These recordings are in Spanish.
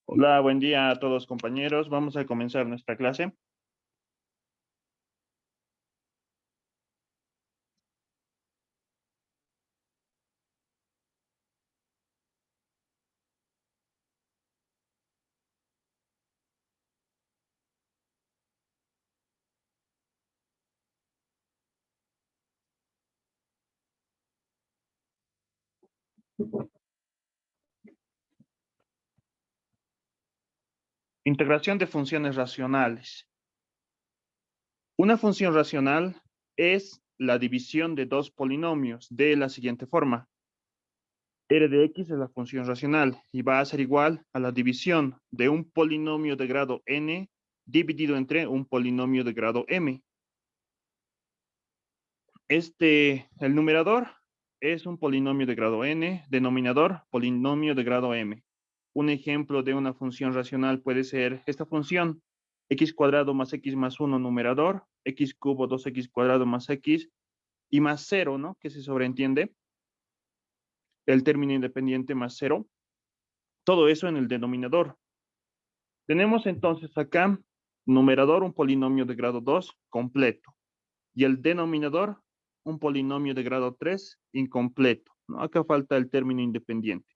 Hola, buen día a todos compañeros. Vamos a comenzar nuestra clase. Integración de funciones racionales. Una función racional es la división de dos polinomios de la siguiente forma. R de X es la función racional y va a ser igual a la división de un polinomio de grado n dividido entre un polinomio de grado m. El numerador es un polinomio de grado n, denominador, polinomio de grado m. Un ejemplo de una función racional puede ser esta función, x cuadrado más x más 1 numerador, x cubo 2x cuadrado más x y más 0, ¿no? Que se sobreentiende el término independiente más 0. Todo eso en el denominador. Tenemos entonces acá, numerador, un polinomio de grado 2 completo. Y el denominador, un polinomio de grado 3 incompleto, ¿no? Acá falta el término independiente,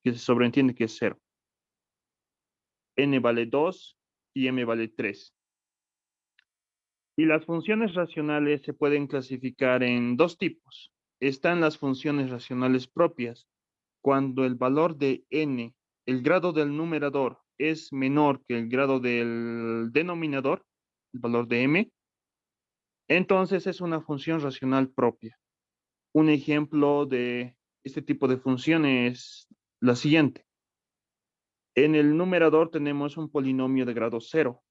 que se sobreentiende que es 0. N vale 2 y M vale 3. Y las funciones racionales se pueden clasificar en dos tipos. Están las funciones racionales propias, cuando el valor de n, el grado del numerador, es menor que el grado del denominador, el valor de m, entonces es una función racional propia. Un ejemplo de este tipo de función es la siguiente. En el numerador tenemos un polinomio de grado 0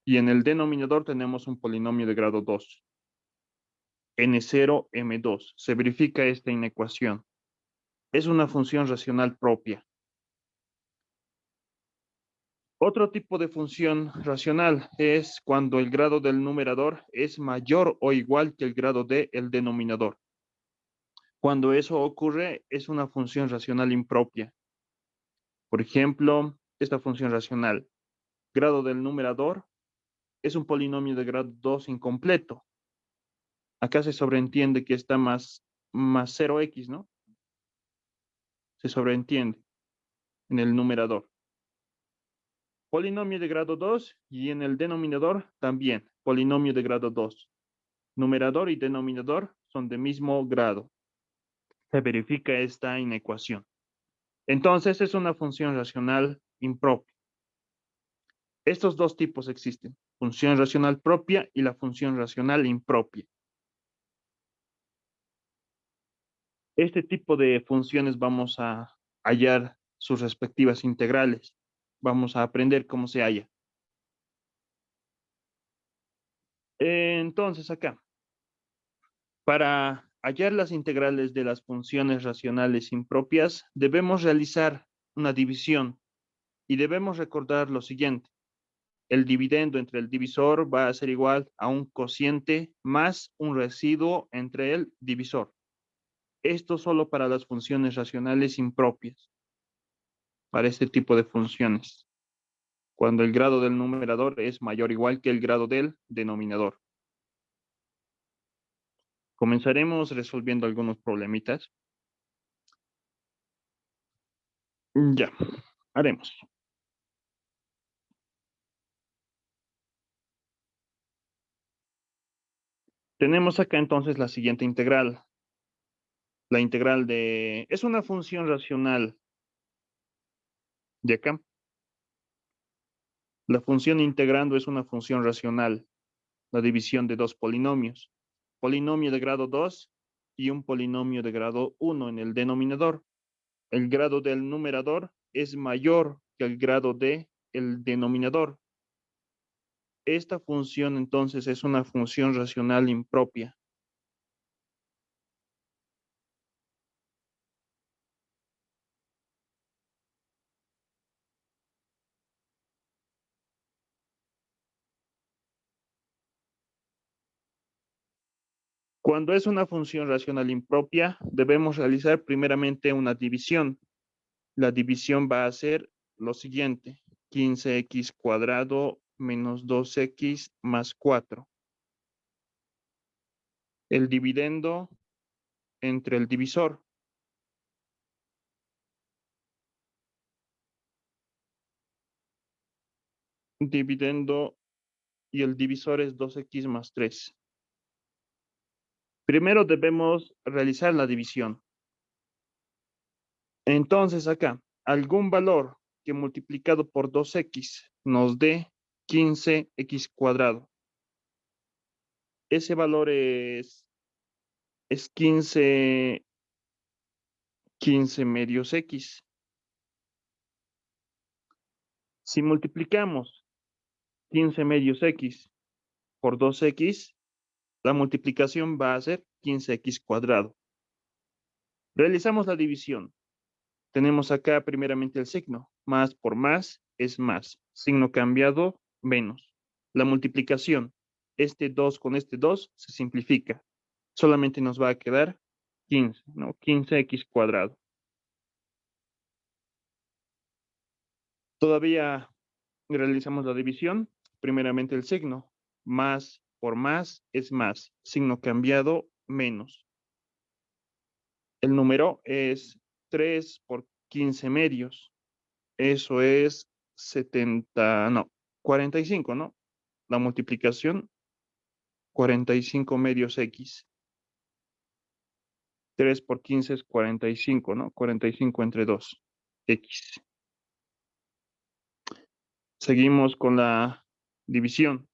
y en el denominador tenemos un polinomio de grado 2. N0, M2. Se verifica esta inecuación. Es una función racional propia. Otro tipo de función racional es cuando el grado del numerador es mayor o igual que el grado del denominador. Cuando eso ocurre, es una función racional impropia. Por ejemplo, esta función racional, grado del numerador, es un polinomio de grado 2 incompleto. Acá se sobreentiende que está más 0x, ¿no? Se sobreentiende en el numerador. Polinomio de grado 2 y en el denominador también, polinomio de grado 2. Numerador y denominador son de mismo grado. Se verifica esta inecuación. Entonces es una función racional impropia. Estos dos tipos existen, función racional propia y la función racional impropia. Este tipo de funciones vamos a hallar sus respectivas integrales. Vamos a aprender cómo se halla. Entonces acá, para hallar las integrales de las funciones racionales impropias, debemos realizar una división y debemos recordar lo siguiente. El dividendo entre el divisor va a ser igual a un cociente más un residuo entre el divisor. Esto solo para las funciones racionales impropias, para este tipo de funciones, cuando el grado del numerador es mayor o igual que el grado del denominador. Comenzaremos resolviendo algunos problemitas. Ya, haremos. Tenemos acá entonces la siguiente integral. La integral es una función racional de acá. La función integrando es una función racional, la división de dos polinomios. Polinomio de grado 2 y un polinomio de grado 1 en el denominador. El grado del numerador es mayor que el grado del denominador. Esta función entonces es una función racional impropia. Cuando es una función racional impropia, debemos realizar primeramente una división. La división va a ser lo siguiente. 15x cuadrado menos 2x más 4. El dividendo entre el divisor. Dividendo y el divisor es 2x más 3. Primero debemos realizar la división. Entonces acá, algún valor que multiplicado por 2x nos dé 15x cuadrado. Ese valor es 15 medios x. Si multiplicamos 15 medios x por 2x, la multiplicación va a ser 15x cuadrado. Realizamos la división. Tenemos acá primeramente el signo. Más por más es más. Signo cambiado, menos. La multiplicación. Este 2 con este 2 se simplifica. Solamente nos va a quedar 15, ¿no? 15x cuadrado. Todavía realizamos la división. Primeramente el signo. Más por más es más. Signo cambiado, menos. El número es 3 por 15 medios. Eso es 70, no, 45, ¿no? La multiplicación, 45 medios x. 3 por 15 es 45, ¿no? 45 entre 2, x. Seguimos con la división.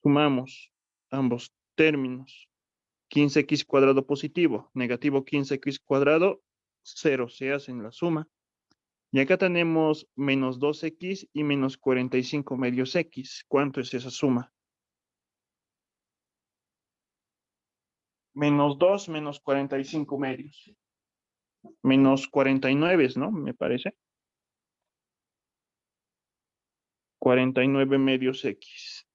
Sumamos ambos términos. 15x cuadrado positivo, negativo 15x cuadrado, 0 se hace en la suma. Y acá tenemos menos 2x y menos 45 medios x. ¿Cuánto es esa suma? Menos 2 menos 45 medios. Menos 49, ¿no? Me parece. 49 medios x.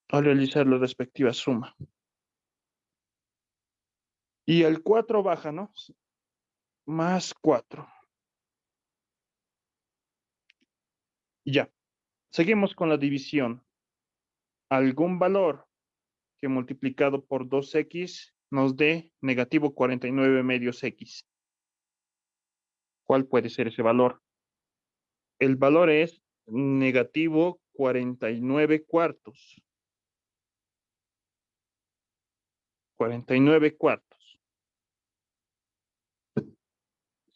Al realizar la respectiva suma. Y el 4 baja, ¿no? Más 4. Ya. Seguimos con la división. Algún valor que multiplicado por 2x nos dé negativo 49 medios x. ¿Cuál puede ser ese valor? El valor es negativo 49 cuartos. 49 cuartos.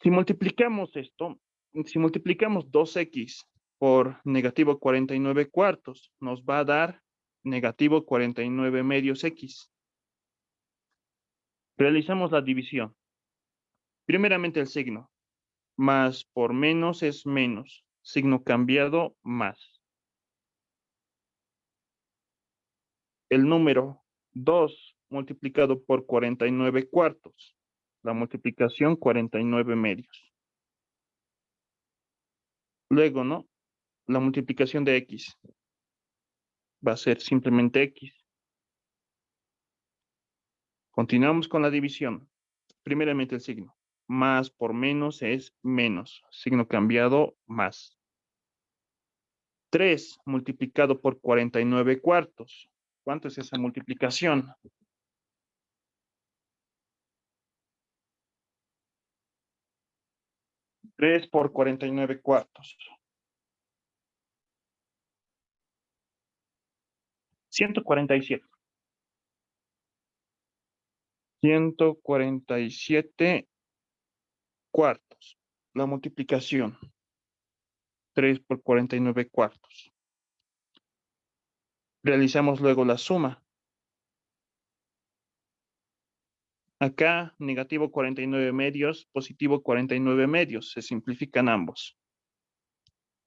Si multiplicamos esto, si multiplicamos 2x por negativo 49 cuartos, nos va a dar negativo 49 medios x. Realizamos la división. Primeramente el signo. Más por menos es menos. Signo cambiado, más. El número 2 multiplicado por 49 cuartos. La multiplicación 49 medios. Luego, ¿no? La multiplicación de x va a ser simplemente x. Continuamos con la división. Primeramente el signo. Más por menos es menos. Signo cambiado, más. 3 multiplicado por 49 cuartos. ¿Cuánto es esa multiplicación? 3 por 49 cuartos. 147. 147 cuartos. La multiplicación. 3 por 49 cuartos. Realizamos luego la suma. Acá, negativo 49 medios, positivo 49 medios. Se simplifican ambos.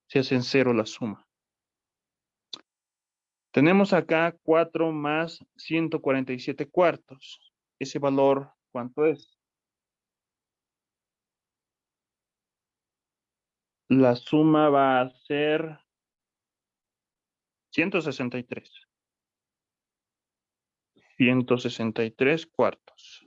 Se hacen cero la suma. Tenemos acá 4 más 147 cuartos. Ese valor, ¿cuánto es? La suma va a ser 163. 163 cuartos.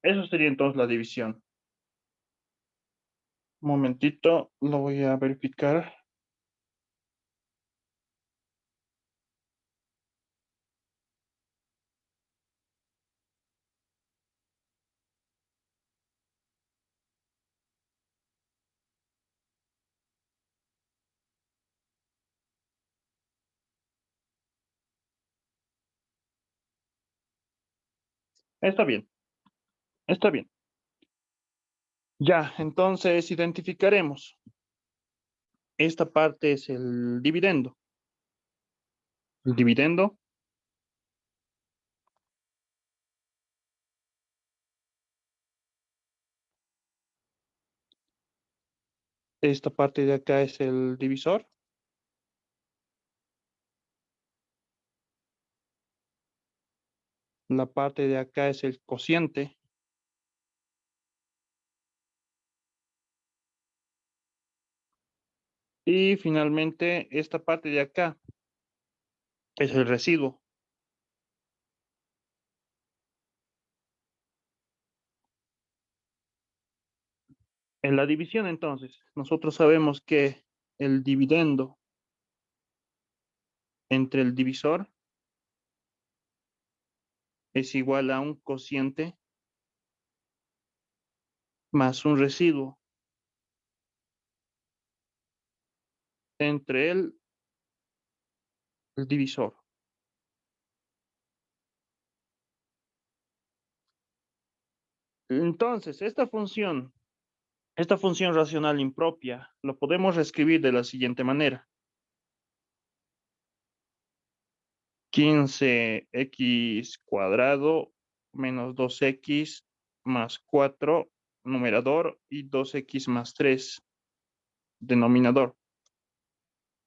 Eso sería entonces la división. Un momentito, lo voy a verificar. Está bien, está bien. Ya, entonces identificaremos. Esta parte es el dividendo. El dividendo, esta parte de acá es el divisor. La parte de acá es el cociente. Y finalmente, esta parte de acá es el residuo. En la división, entonces, nosotros sabemos que el dividendo entre el divisor es igual a un cociente más un residuo entre el divisor. Entonces, esta función racional impropia, lo podemos reescribir de la siguiente manera. 15x cuadrado menos 2x más 4 numerador y 2x más 3 denominador.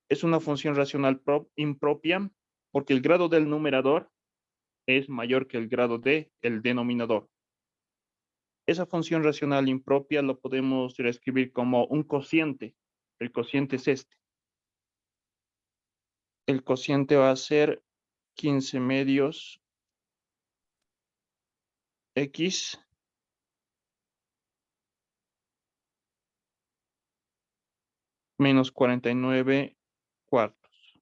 Es una función racional impropia porque el grado del numerador es mayor que el grado del denominador. Esa función racional impropia lo podemos reescribir como un cociente. El cociente es este. El cociente va a ser 15 medios x menos 49 cuartos.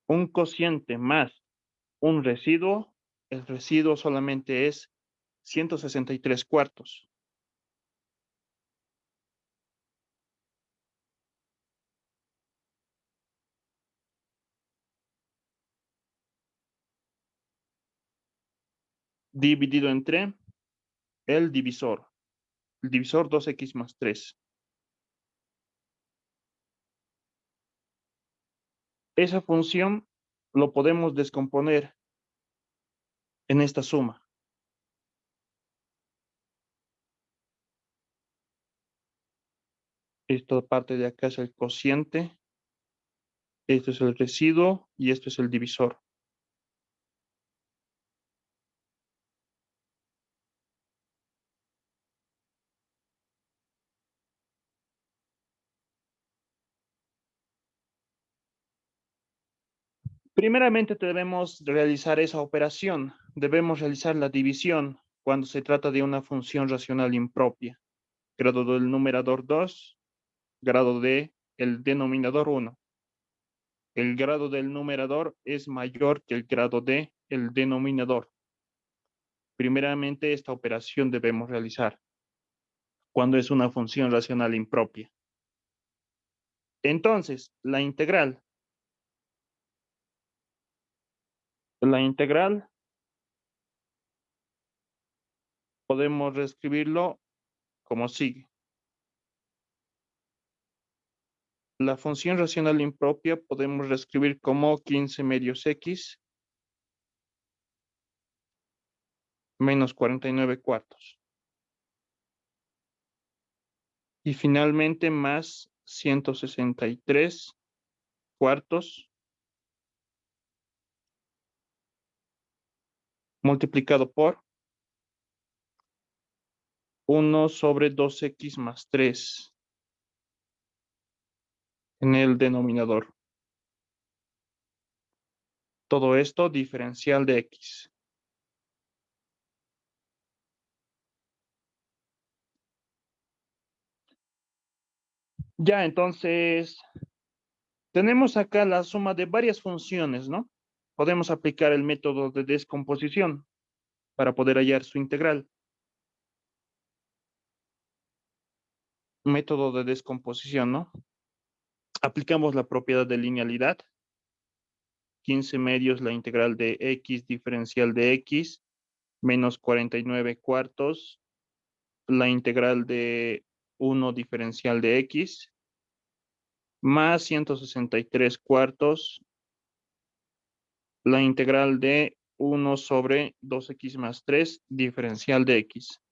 Un cociente más un residuo, el residuo solamente es 163 cuartos. Dividido entre el divisor. El divisor 2x más 3. Esa función lo podemos descomponer en esta suma. Esta parte de acá es el cociente, esto es el residuo y esto es el divisor. Primeramente debemos realizar esa operación. Debemos realizar la división cuando se trata de una función racional impropia. Grado del numerador 2, grado de el denominador 1. El grado del numerador es mayor que el grado de el denominador. Primeramente, esta operación debemos realizar cuando es una función racional impropia. Entonces, la integral podemos reescribirlo como sigue. La función racional impropia podemos reescribir como 15 medios x menos 49 cuartos. Y finalmente más 163 cuartos multiplicado por 1/2x más 3 en el denominador. Todo esto diferencial de x. Ya, entonces, tenemos acá la suma de varias funciones, ¿no? Podemos aplicar el método de descomposición para poder hallar su integral. Método de descomposición, ¿no? Aplicamos la propiedad de linealidad. 15 medios la integral de x diferencial de x menos 49 cuartos la integral de 1 diferencial de x más 163 cuartos la integral de 1/2x más 3 diferencial de x.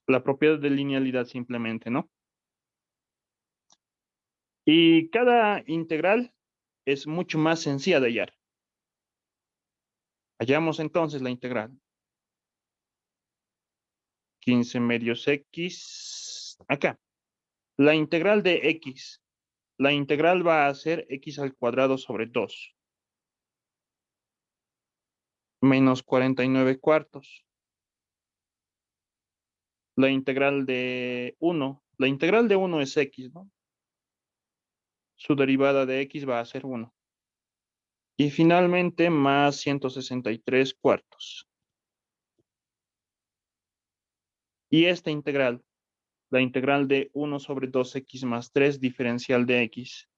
La propiedad de linealidad simplemente, ¿no? Y cada integral es mucho más sencilla de hallar. Hallamos entonces la integral. 15 medios x. Acá. La integral de x. La integral va a ser x al cuadrado sobre 2. Menos 49 cuartos. La integral de 1. La integral de 1 es x, ¿no? Su derivada de x va a ser 1. Y finalmente más 163 cuartos. Y esta integral, la integral de 1/2x más 3 diferencial de x.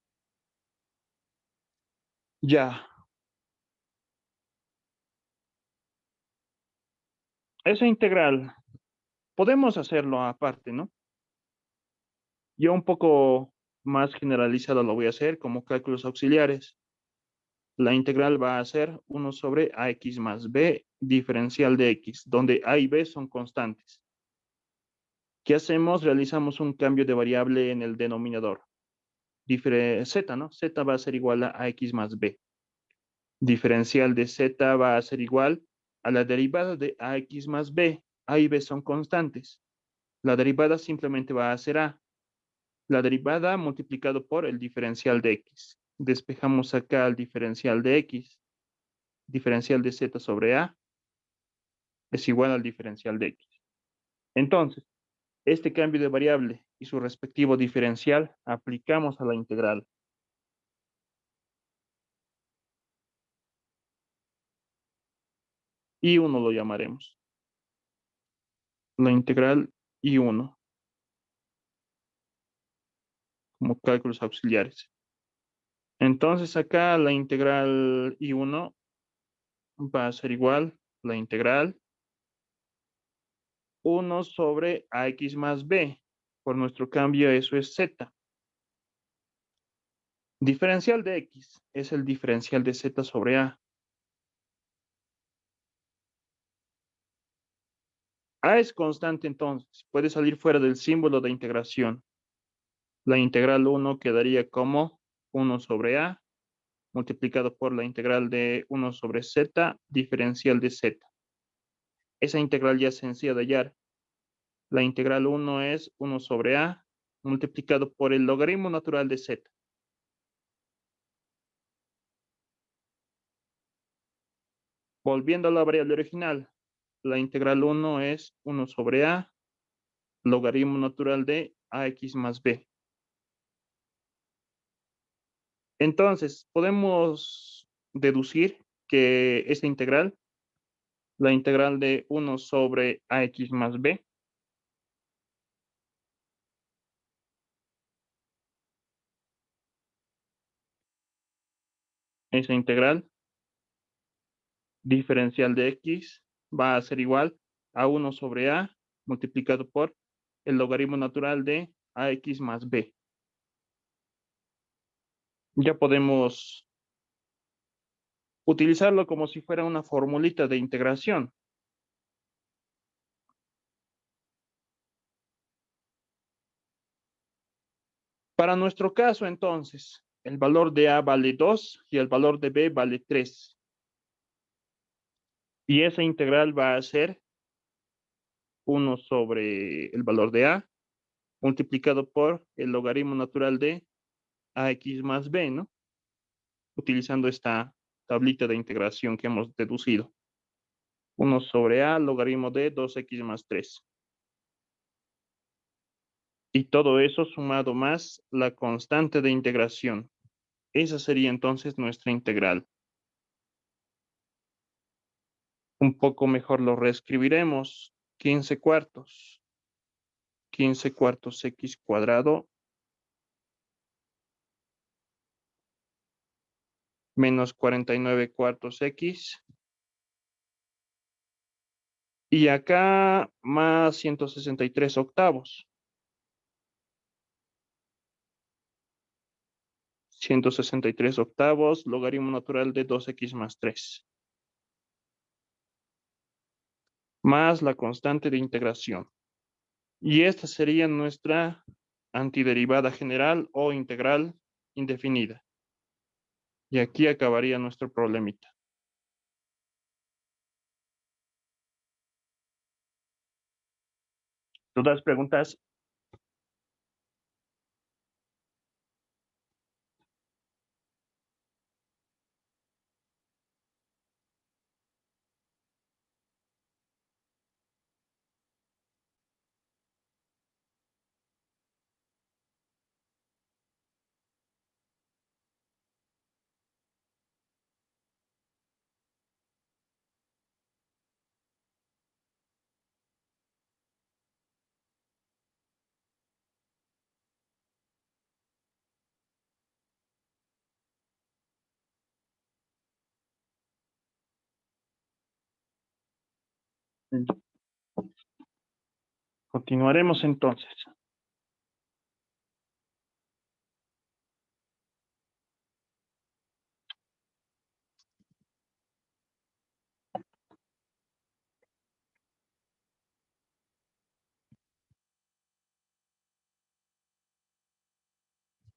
Ya. Esa integral, podemos hacerlo aparte, ¿no? Yo un poco más generalizado lo voy a hacer como cálculos auxiliares. La integral va a ser 1/ax más b diferencial de x, donde a y b son constantes. ¿Qué hacemos? Realizamos un cambio de variable en el denominador. Z, ¿no? Z va a ser igual a ax más b. Diferencial de z va a ser igual a la derivada de ax más b. A y b son constantes. La derivada simplemente va a ser a. La derivada multiplicado por el diferencial de x. Despejamos acá el diferencial de x. Diferencial de z sobre a es igual al diferencial de x. Entonces, este cambio de variable y su respectivo diferencial aplicamos a la integral. Y1 lo llamaremos. La integral y1 como cálculos auxiliares. Entonces acá la integral y1 va a ser igual la integral 1/ax más b. Por nuestro cambio eso es z. Diferencial de x es el diferencial de z sobre a. A es constante entonces, puede salir fuera del símbolo de integración. La integral 1 quedaría como 1/a multiplicado por la integral de 1/z diferencial de z. Esa integral ya es sencilla de hallar. La integral 1 es 1/a multiplicado por el logaritmo natural de z. Volviendo a la variable original, la integral 1 es 1/a logaritmo natural de ax más b. Entonces, podemos deducir que esta integral, la integral de 1/ax más b, esa integral diferencial de x va a ser igual a 1/a multiplicado por el logaritmo natural de ax más b. Ya podemos utilizarlo como si fuera una formulita de integración. Para nuestro caso, entonces, el valor de A vale 2 y el valor de B vale 3. Y esa integral va a ser 1 sobre el valor de A multiplicado por el logaritmo natural de AX más B, ¿no? Utilizando esta tablita de integración que hemos deducido. 1 sobre A logaritmo de 2X más 3. Y todo eso sumado más la constante de integración. Esa sería entonces nuestra integral. Un poco mejor lo reescribiremos. 15 cuartos. 15 cuartos X cuadrado menos 49 cuartos X. Y acá más 163 octavos. 163 octavos, logaritmo natural de 2X más 3. Más la constante de integración. Y esta sería nuestra antiderivada general o integral indefinida. Y aquí acabaría nuestro problemita. ¿Dudas, preguntas? Continuaremos entonces.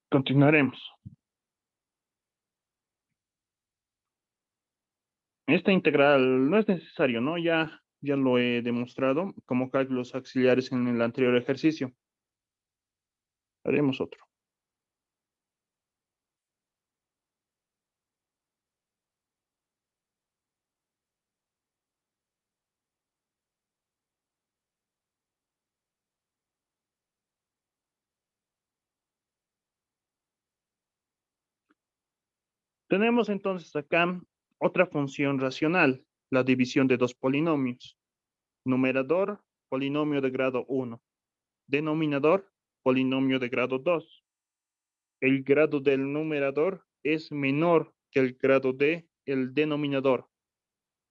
Continuaremos. Esta integral no es necesario, ¿no? Ya lo he demostrado como cálculos auxiliares en el anterior ejercicio. Haremos otro. Tenemos entonces acá otra función racional, la división de dos polinomios. Numerador, polinomio de grado 1. Denominador, polinomio de grado 2. El grado del numerador es menor que el grado del denominador.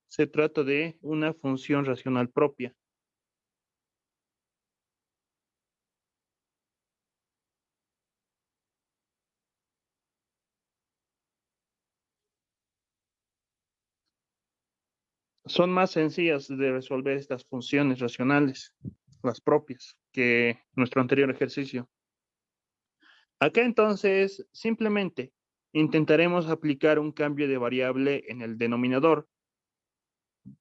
Se trata de una función racional propia. Son más sencillas de resolver estas funciones racionales, las propias, que nuestro anterior ejercicio. Acá entonces simplemente intentaremos aplicar un cambio de variable en el denominador.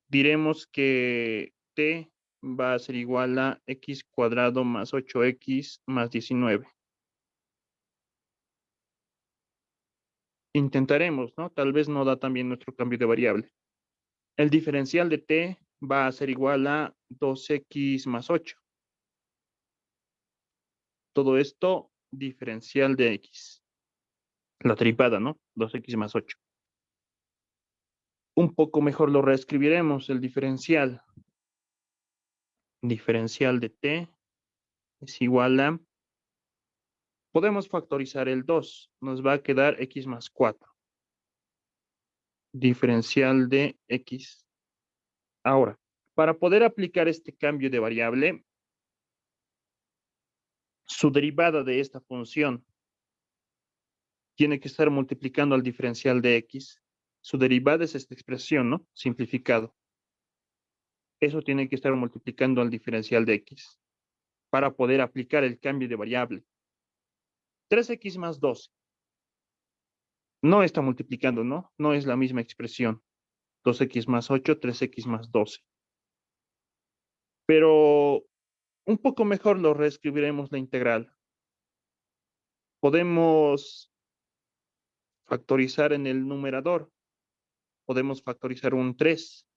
Diremos que t va a ser igual a x cuadrado más 8x más 19. Intentaremos, ¿no? Tal vez no da también nuestro cambio de variable. El diferencial de t va a ser igual a 2x más 8. Todo esto diferencial de x. La tripada, ¿no? 2x más 8. Un poco mejor lo reescribiremos, el diferencial. Diferencial de t es igual a, podemos factorizar el 2, nos va a quedar x más 4. Diferencial de x. Ahora, para poder aplicar este cambio de variable, su derivada de esta función tiene que estar multiplicando al diferencial de x. Su derivada es esta expresión, ¿no? Simplificado. Eso tiene que estar multiplicando al diferencial de x para poder aplicar el cambio de variable. 3x más 12. No está multiplicando, ¿no? No es la misma expresión. 2x más 8, 3x más 12. Pero un poco mejor lo reescribiremos la integral. Podemos factorizar en el numerador. Podemos factorizar un 3.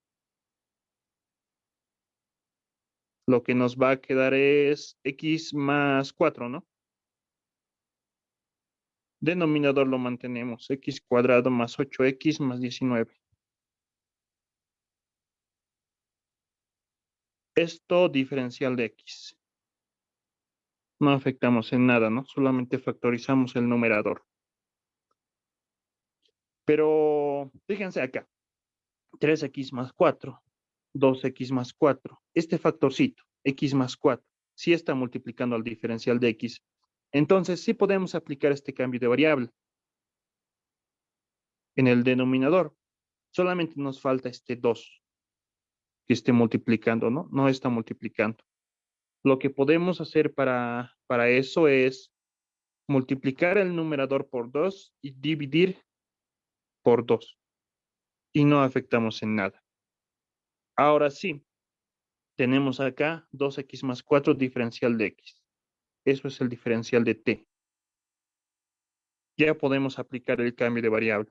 Lo que nos va a quedar es x más 4, ¿no? Denominador lo mantenemos. X cuadrado más 8x más 19. Esto diferencial de x. No afectamos en nada, ¿no? Solamente factorizamos el numerador. Pero fíjense acá. 3x más 4, 2x más 4. Este factorcito, x más 4, sí está multiplicando al diferencial de x. Entonces sí podemos aplicar este cambio de variable en el denominador. Solamente nos falta este 2 que esté multiplicando, ¿no? No está multiplicando. Lo que podemos hacer para eso es multiplicar el numerador por 2 y dividir por 2. Y no afectamos en nada. Ahora sí, tenemos acá 2x más 4 diferencial de x. Eso es el diferencial de t. Ya podemos aplicar el cambio de variable.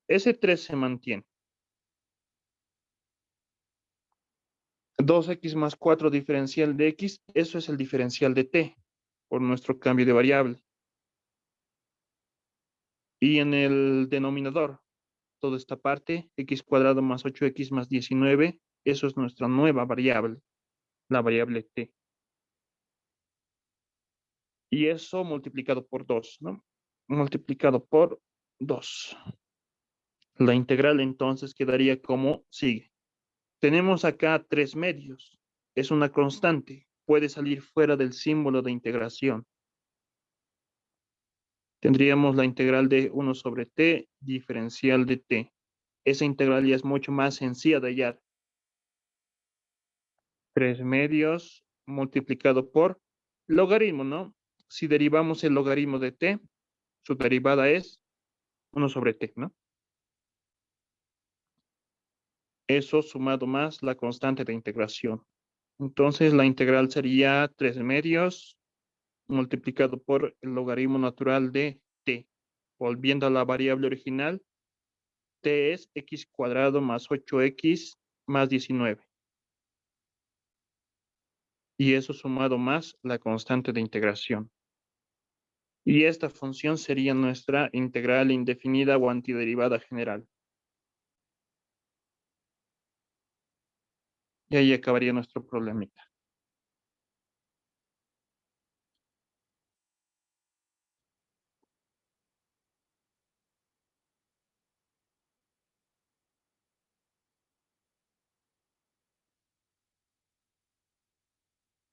Ese 3 se mantiene. 2x más 4 diferencial de x, eso es el diferencial de t por nuestro cambio de variable. Y en el denominador, toda esta parte, x cuadrado más 8x más 19, eso es nuestra nueva variable, la variable t. Y eso multiplicado por 2, ¿no? Multiplicado por 2. La integral entonces quedaría como sigue. Tenemos acá 3 medios. Es una constante. Puede salir fuera del símbolo de integración. Tendríamos la integral de 1 sobre t, diferencial de t. Esa integral ya es mucho más sencilla de hallar. 3 medios multiplicado por logaritmo, ¿no? Si derivamos el logaritmo de t, su derivada es 1 sobre t, ¿no? Eso sumado más la constante de integración. Entonces la integral sería 3 medios multiplicado por el logaritmo natural de t. Volviendo a la variable original, t es x cuadrado más 8x más 19. Y eso sumado más la constante de integración. Y esta función sería nuestra integral indefinida o antiderivada general. Y ahí acabaría nuestro problemita.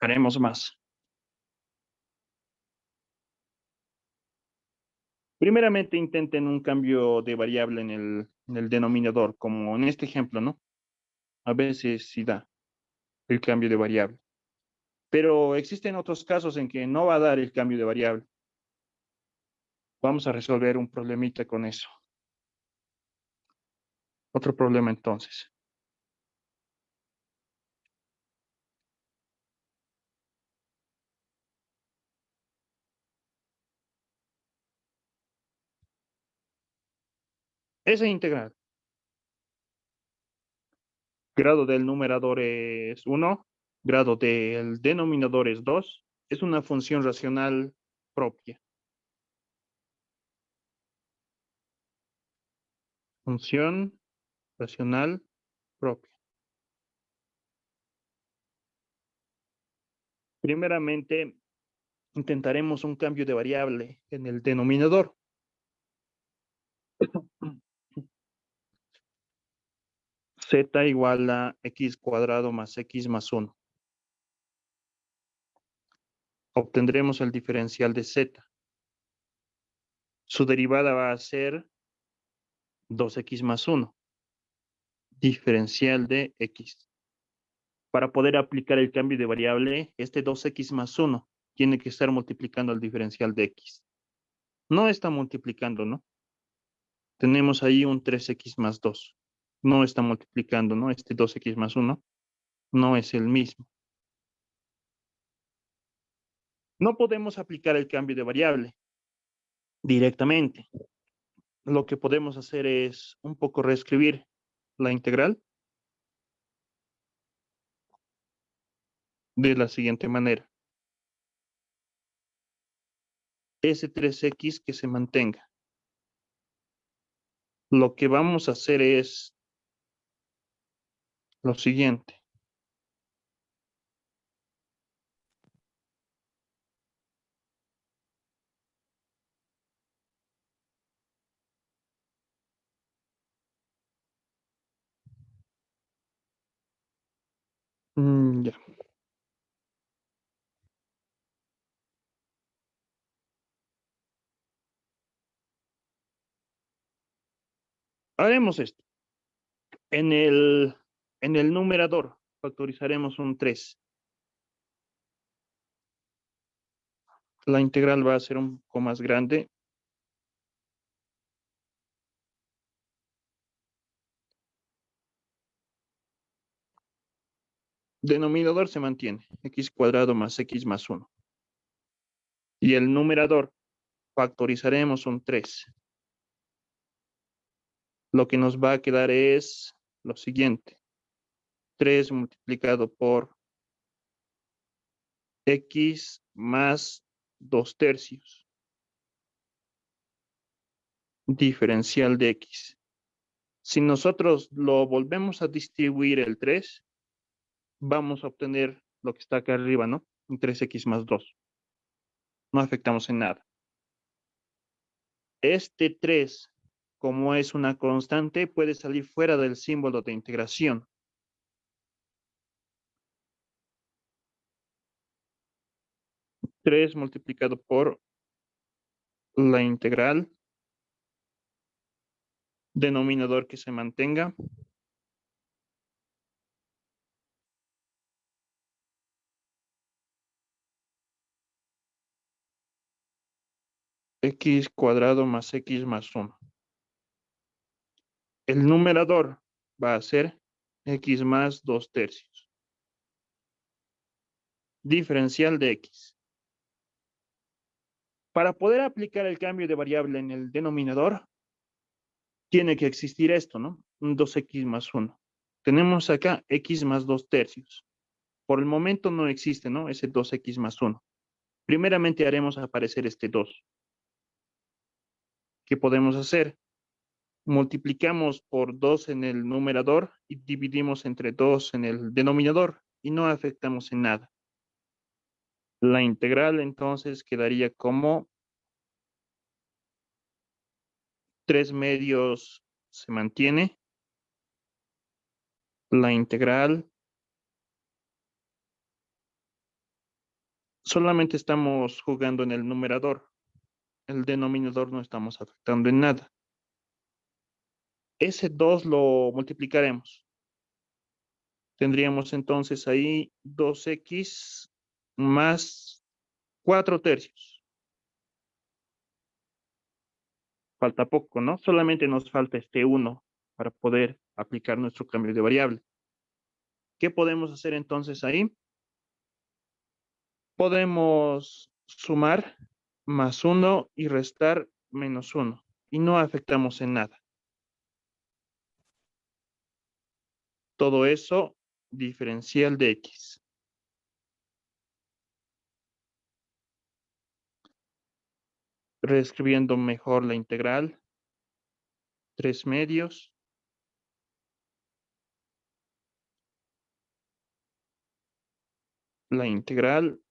Haremos más. Primeramente intenten un cambio de variable en el denominador, como en este ejemplo, ¿no? A veces sí da el cambio de variable. Pero existen otros casos en que no va a dar el cambio de variable. Vamos a resolver un problemita con eso. Otro problema entonces. Esa integral, grado del numerador es 1, grado del denominador es 2, es una función racional propia. Función racional propia. Primeramente, intentaremos un cambio de variable en el denominador. Z igual a x cuadrado más x más 1. Obtendremos el diferencial de z. Su derivada va a ser 2x más 1. Diferencial de x. Para poder aplicar el cambio de variable, este 2x más 1 tiene que estar multiplicando el diferencial de x. No está multiplicando, ¿no? Tenemos ahí un 3x más 2. No está multiplicando, ¿no? Este 2x más 1 no es el mismo. No podemos aplicar el cambio de variable directamente. Lo que podemos hacer es un poco reescribir la integral de la siguiente manera. Ese 3x que se mantenga. Lo que vamos a hacer es lo siguiente. Ya. Haremos esto. En el numerador factorizaremos un 3. La integral va a ser un poco más grande. Denominador se mantiene, x cuadrado más x más 1. Y el numerador factorizaremos un 3. Lo que nos va a quedar es lo siguiente. 3 multiplicado por x más 2 tercios. Diferencial de x. Si nosotros lo volvemos a distribuir el 3, vamos a obtener lo que está acá arriba, ¿no? Un 3x más 2. No afectamos en nada. Este 3, como es una constante, puede salir fuera del símbolo de integración. Tres multiplicado por la integral, denominador que se mantenga, x cuadrado más x más 1. El numerador va a ser x más 2 tercios. Diferencial de x. Para poder aplicar el cambio de variable en el denominador, tiene que existir esto, ¿no? Un 2x más 1. Tenemos acá x más 2 tercios. Por el momento no existe, ¿no? Ese 2x más 1. Primeramente haremos aparecer este 2. ¿Qué podemos hacer? Multiplicamos por 2 en el numerador y dividimos entre 2 en el denominador y no afectamos en nada. La integral entonces quedaría como 3 medios se mantiene. La integral solamente estamos jugando en el numerador. El denominador no estamos afectando en nada. Ese 2 lo multiplicaremos. Tendríamos entonces ahí 2x más 4 tercios. Falta poco, ¿no? Solamente nos falta este 1 para poder aplicar nuestro cambio de variable. ¿Qué podemos hacer entonces ahí? Podemos sumar más 1 y restar menos 1 y no afectamos en nada. Todo eso diferencial de x. Reescribiendo mejor la integral. 3 medios. La integral.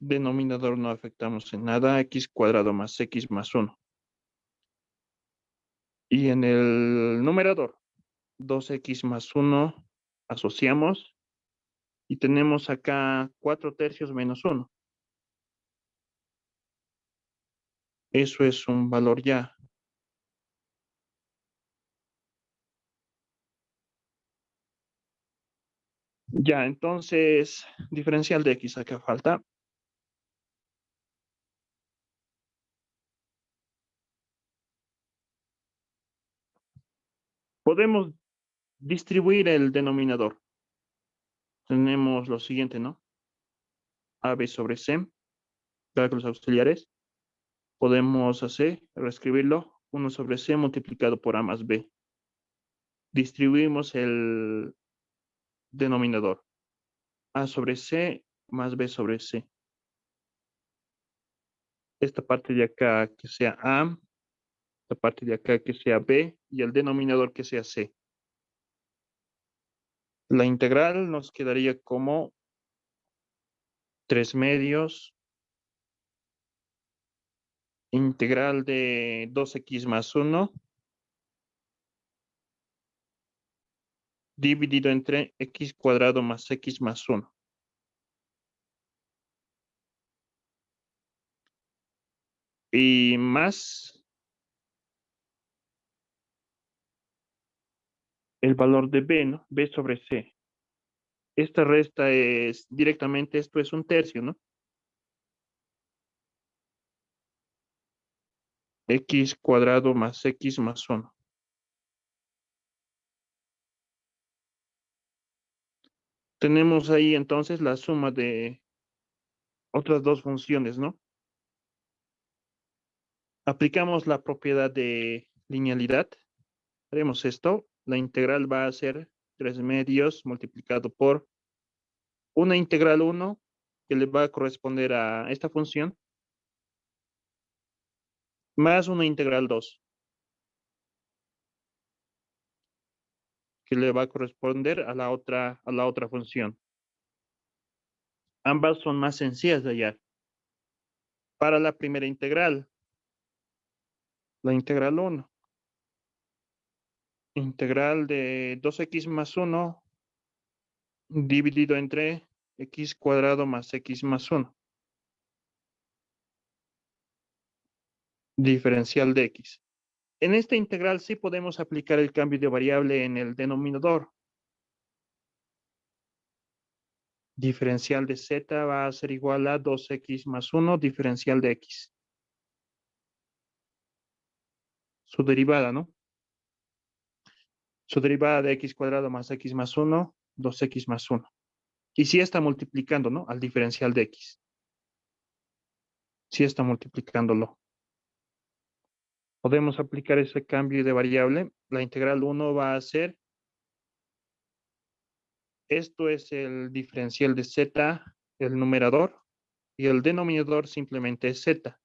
Denominador no afectamos en nada. X cuadrado más x más 1. Y en el numerador, 2x más 1 asociamos Y tenemos acá 4/3 menos 1. Eso es un valor ya. Ya, entonces, diferencial de x, acá falta. Podemos distribuir el denominador. Tenemos lo siguiente, ¿no? AB sobre C, cálculos auxiliares. Podemos hacer, reescribirlo, 1 sobre C multiplicado por A más B. Distribuimos el denominador. A sobre C más B sobre C. Esta parte de acá que sea A, esta parte de acá que sea B y el denominador que sea C. La integral nos quedaría como 3/2 integral de 2x más 1 dividido entre x cuadrado más x más 1. Y más el valor de b, ¿no? B sobre c. Esta resta es directamente, esto es 1/3, ¿no? X cuadrado más x más 1. Tenemos ahí entonces la suma de otras dos funciones, ¿no? Aplicamos la propiedad de linealidad. Haremos esto. La integral va a ser 3/2 multiplicado por una integral 1 que le va a corresponder a esta función más una integral 2 que le va a corresponder a la otra función. Ambas son más sencillas de hallar. Para la primera integral, la integral 1, integral de 2x más 1 dividido entre x cuadrado más x más 1. Diferencial de x. En esta integral sí podemos aplicar el cambio de variable en el denominador. Diferencial de z va a ser igual a 2x más 1 diferencial de x. Su derivada, ¿no? Su derivada de x cuadrado más x más 1, 2x más 1. Y sí está multiplicando, ¿no? Al diferencial de x. Sí está multiplicándolo. Podemos aplicar ese cambio de variable. La integral 1 va a ser, esto es el diferencial de z, el numerador, y el denominador simplemente es z.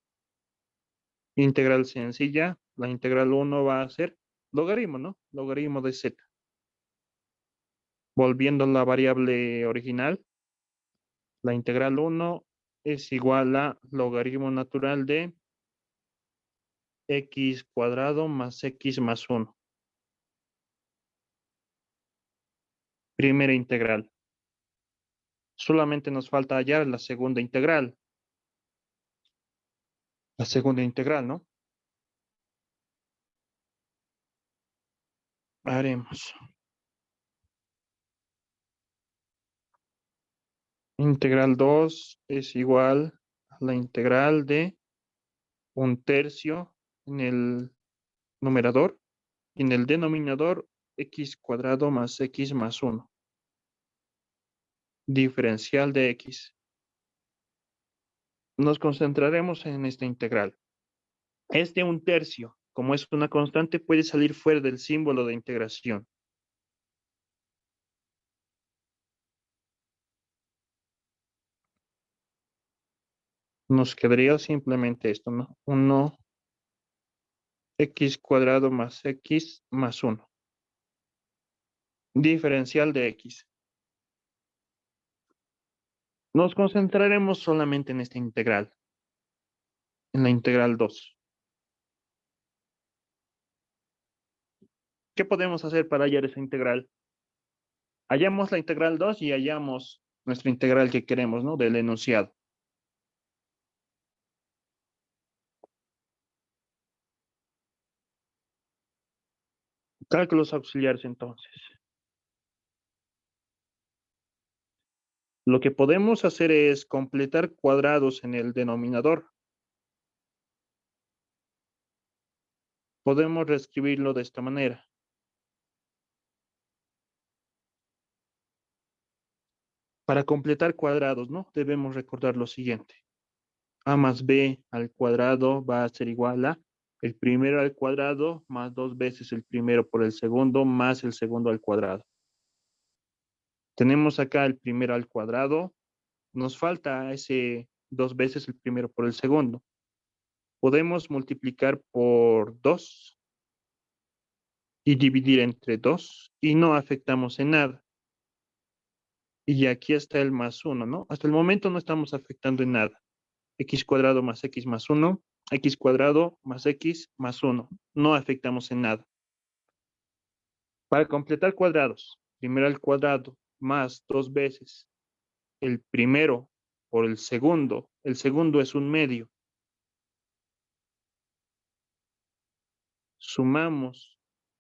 Integral sencilla, la integral 1 va a ser logaritmo, ¿no? Logaritmo de z. Volviendo a la variable original, la integral 1 es igual a logaritmo natural de x cuadrado más x más 1. Primera integral. Solamente nos falta hallar la segunda integral. La segunda integral, ¿no? Haremos. Integral 2 es igual a la integral de 1/3 en el numerador y en el denominador x cuadrado más x más 1. Diferencial de x. Nos concentraremos en esta integral. Es de 1/3. Como es una constante, puede salir fuera del símbolo de integración. Nos quedaría simplemente esto, ¿no? 1 x cuadrado más x más 1. Diferencial de x. Nos concentraremos solamente en esta integral, en la integral 2. ¿Qué podemos hacer para hallar esa integral? Hallamos la integral 2 y hallamos nuestra integral que queremos, ¿no? Del enunciado. Cálculos auxiliares entonces. Lo que podemos hacer es completar cuadrados en el denominador. Podemos reescribirlo de esta manera. Para completar cuadrados, ¿no? Debemos recordar lo siguiente. A más b al cuadrado va a ser igual a el primero al cuadrado más dos veces el primero por el segundo más el segundo al cuadrado. Tenemos acá el primero al cuadrado. Nos falta ese dos veces el primero por el segundo. Podemos multiplicar por 2 y dividir entre 2 y no afectamos en nada. Y aquí está el más 1, ¿no? Hasta el momento no estamos afectando en nada. X cuadrado más X más 1, X cuadrado más X más 1. No afectamos en nada. Para completar cuadrados, primero al cuadrado más dos veces el primero por el segundo es un medio. Sumamos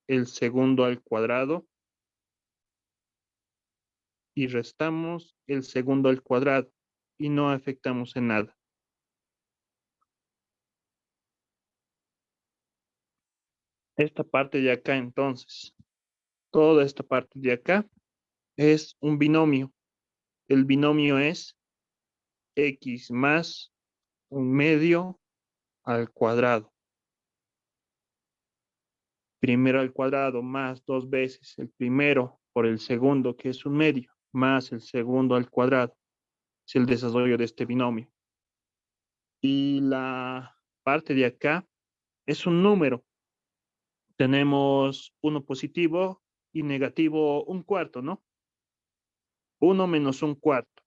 el segundo al cuadrado y restamos el segundo al cuadrado y no afectamos en nada. Esta parte de acá entonces, toda esta parte de acá es un binomio. El binomio es x más un medio al cuadrado. Primero al cuadrado más dos veces el primero por el segundo, que es un medio, más el segundo al cuadrado. Es el desarrollo de este binomio. Y la parte de acá es un número. Tenemos uno positivo y negativo un cuarto, ¿no? Uno menos un cuarto.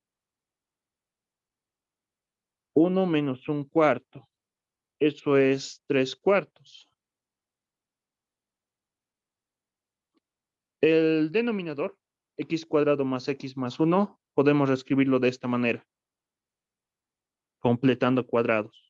Uno menos un cuarto. Eso es tres cuartos. El denominador, x cuadrado más x más 1, podemos reescribirlo de esta manera, completando cuadrados.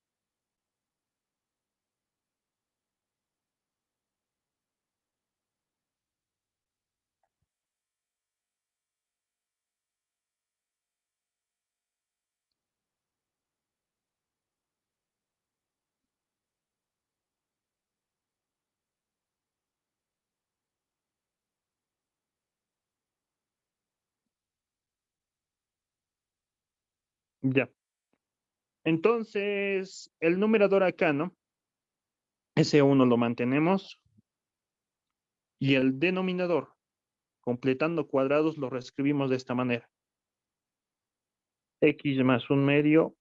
Ya. Entonces, el numerador acá, ¿no? Ese 1 lo mantenemos. Y el denominador, completando cuadrados, lo reescribimos de esta manera. X más un medio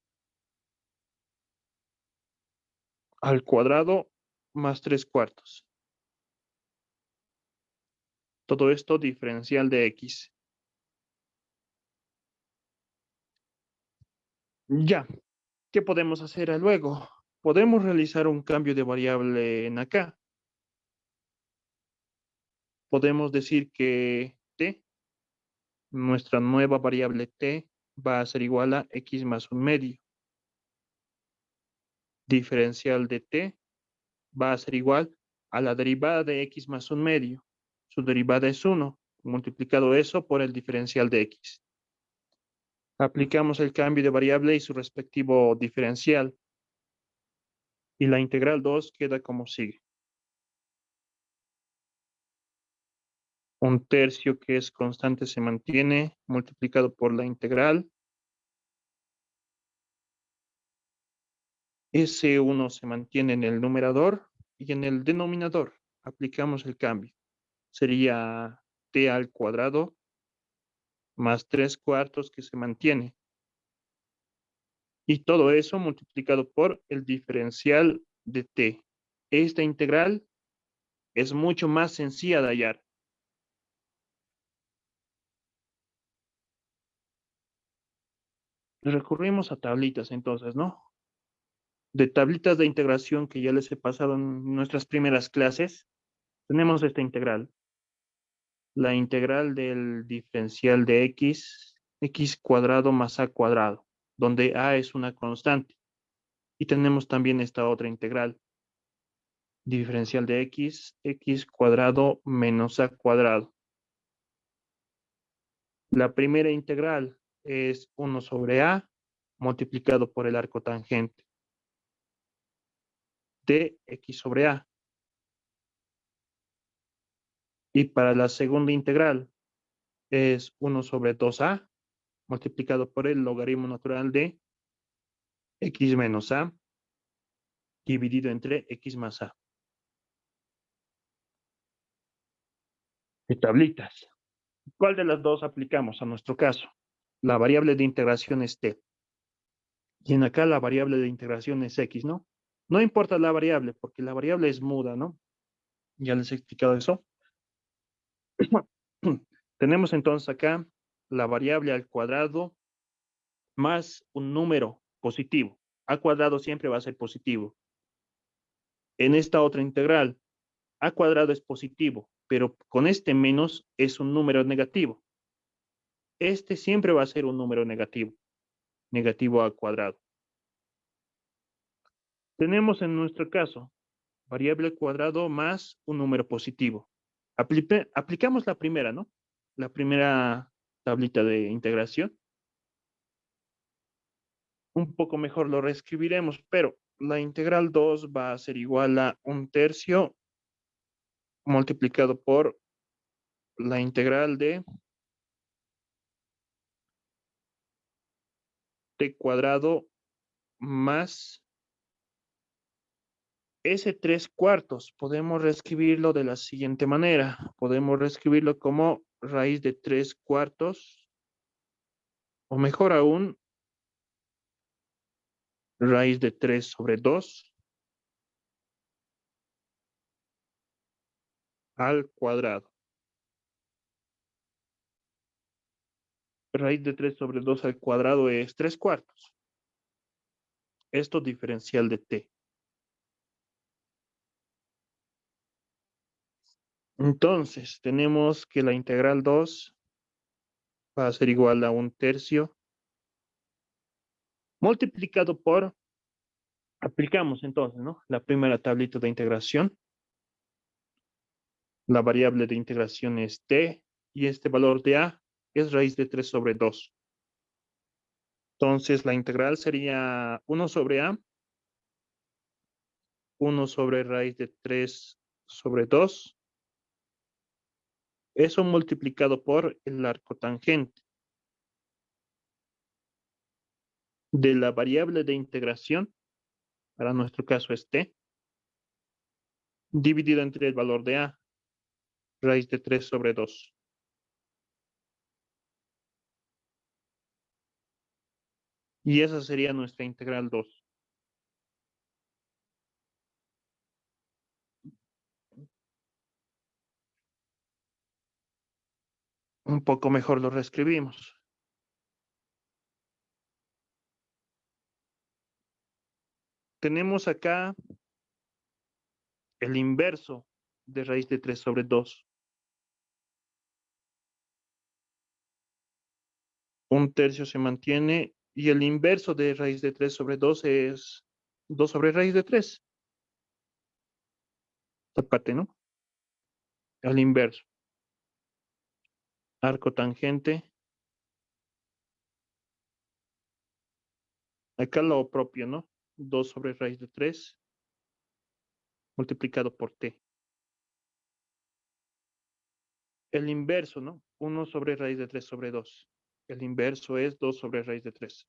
al cuadrado más tres cuartos. Todo esto diferencial de X. Ya. ¿Qué podemos hacer luego? Podemos realizar un cambio de variable en acá. Podemos decir que t, nuestra nueva variable t, va a ser igual a x más un medio. Diferencial de t va a ser igual a la derivada de x más un medio. Su derivada es 1. Multiplicado eso por el diferencial de x. Aplicamos el cambio de variable y su respectivo diferencial. Y la integral 2 queda como sigue. Un tercio que es constante se mantiene multiplicado por la integral. Ese 1 se mantiene en el numerador y en el denominador aplicamos el cambio. Sería t al cuadrado más 3 cuartos que se mantiene. Y todo eso multiplicado por el diferencial de t. Esta integral es mucho más sencilla de hallar. Recurrimos a tablitas entonces, ¿no? De tablitas de integración que ya les he pasado en nuestras primeras clases, tenemos esta integral. La integral del diferencial de x x cuadrado más a cuadrado, donde a es una constante. Y tenemos también esta otra integral, diferencial de x cuadrado menos a cuadrado. La primera integral es 1 sobre a multiplicado por el arco tangente de x sobre a. Y para la segunda integral es 1 sobre 2a multiplicado por el logaritmo natural de x menos a dividido entre x más a. De tablitas. ¿Cuál de las dos aplicamos a nuestro caso? La variable de integración es t. Y en acá la variable de integración es x, ¿no? No importa la variable, porque la variable es muda, ¿no? Ya les he explicado eso. Tenemos entonces acá la variable al cuadrado más un número positivo. A cuadrado siempre va a ser positivo. En esta otra integral, a cuadrado es positivo, pero con este menos es un número negativo. Este siempre va a ser un número negativo, negativo a cuadrado. Tenemos en nuestro caso variable al cuadrado más un número positivo. Aplicamos la primera, ¿no? La primera tablita de integración. Un poco mejor lo reescribiremos, pero la integral 2 va a ser igual a un tercio multiplicado por la integral de t cuadrado más ese 3 cuartos. Podemos reescribirlo de la siguiente manera. Podemos reescribirlo como raíz de 3 cuartos, o mejor aún, raíz de 3 sobre 2 al cuadrado. Raíz de 3 sobre 2 al cuadrado es 3 cuartos. Esto diferencial de t. Entonces, tenemos que la integral 2 va a ser igual a un tercio multiplicado por, aplicamos entonces, ¿no? La primera tablita de integración. La variable de integración es t y este valor de a es raíz de 3 sobre 2. Entonces, la integral sería 1 sobre a, 1 sobre raíz de 3 sobre 2. Eso multiplicado por el arco tangente de la variable de integración, para nuestro caso es t, dividido entre el valor de a, raíz de 3 sobre 2. Y esa sería nuestra integral 2. Un poco mejor lo reescribimos. Tenemos acá el inverso de raíz de 3 sobre 2. Un tercio se mantiene y el inverso de raíz de 3 sobre 2 es 2 sobre raíz de 3. Esta parte, ¿no? Al inverso. Arco tangente. Acá lo propio, ¿no? 2 sobre raíz de 3 multiplicado por t. El inverso, ¿no? 1 sobre raíz de 3 sobre 2. El inverso es 2 sobre raíz de 3.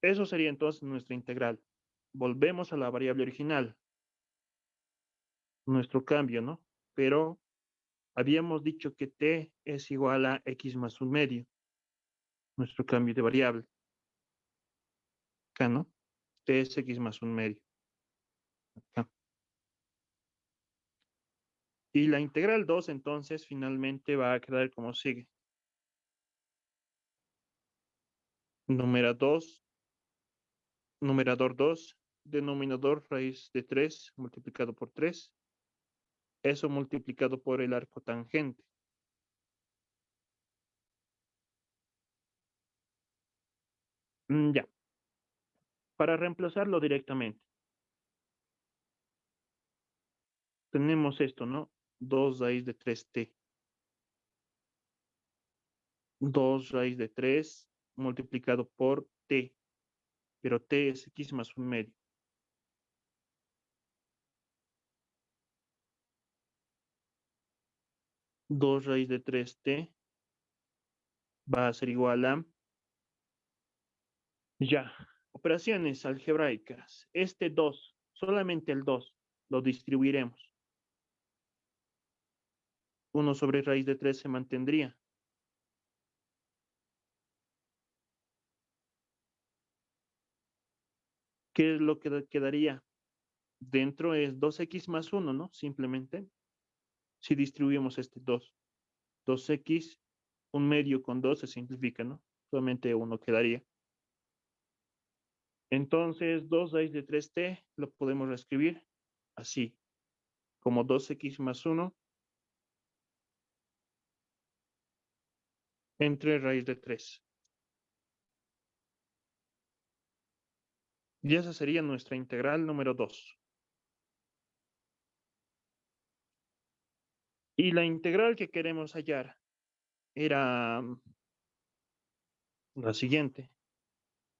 Eso sería entonces nuestra integral. Volvemos a la variable original, nuestro cambio, ¿no? Pero habíamos dicho que t es igual a x más un medio, nuestro cambio de variable. Acá, ¿no? T es x más un medio. Acá. Y la integral 2 entonces finalmente va a quedar como sigue. Numerador 2, denominador raíz de 3 multiplicado por 3. Eso multiplicado por el arco tangente. Ya, para reemplazarlo directamente, tenemos esto, ¿no? 2 raíz de 3t. 2 raíz de 3 multiplicado por t, pero t es x más un medio. 2 raíz de 3t va a ser igual a, ya, operaciones algebraicas. Este 2, solamente el 2, lo distribuiremos. 1 sobre raíz de 3 se mantendría. ¿Qué es lo que quedaría? Dentro es 2x más 1, ¿no? Simplemente, si distribuimos este 2, 2x, un medio con 2 se simplifica, ¿no? Solamente uno quedaría. Entonces, 2 raíz de 3t lo podemos reescribir así, como 2x más 1 entre raíz de 3. Y esa sería nuestra integral número 2. Y la integral que queremos hallar era la siguiente.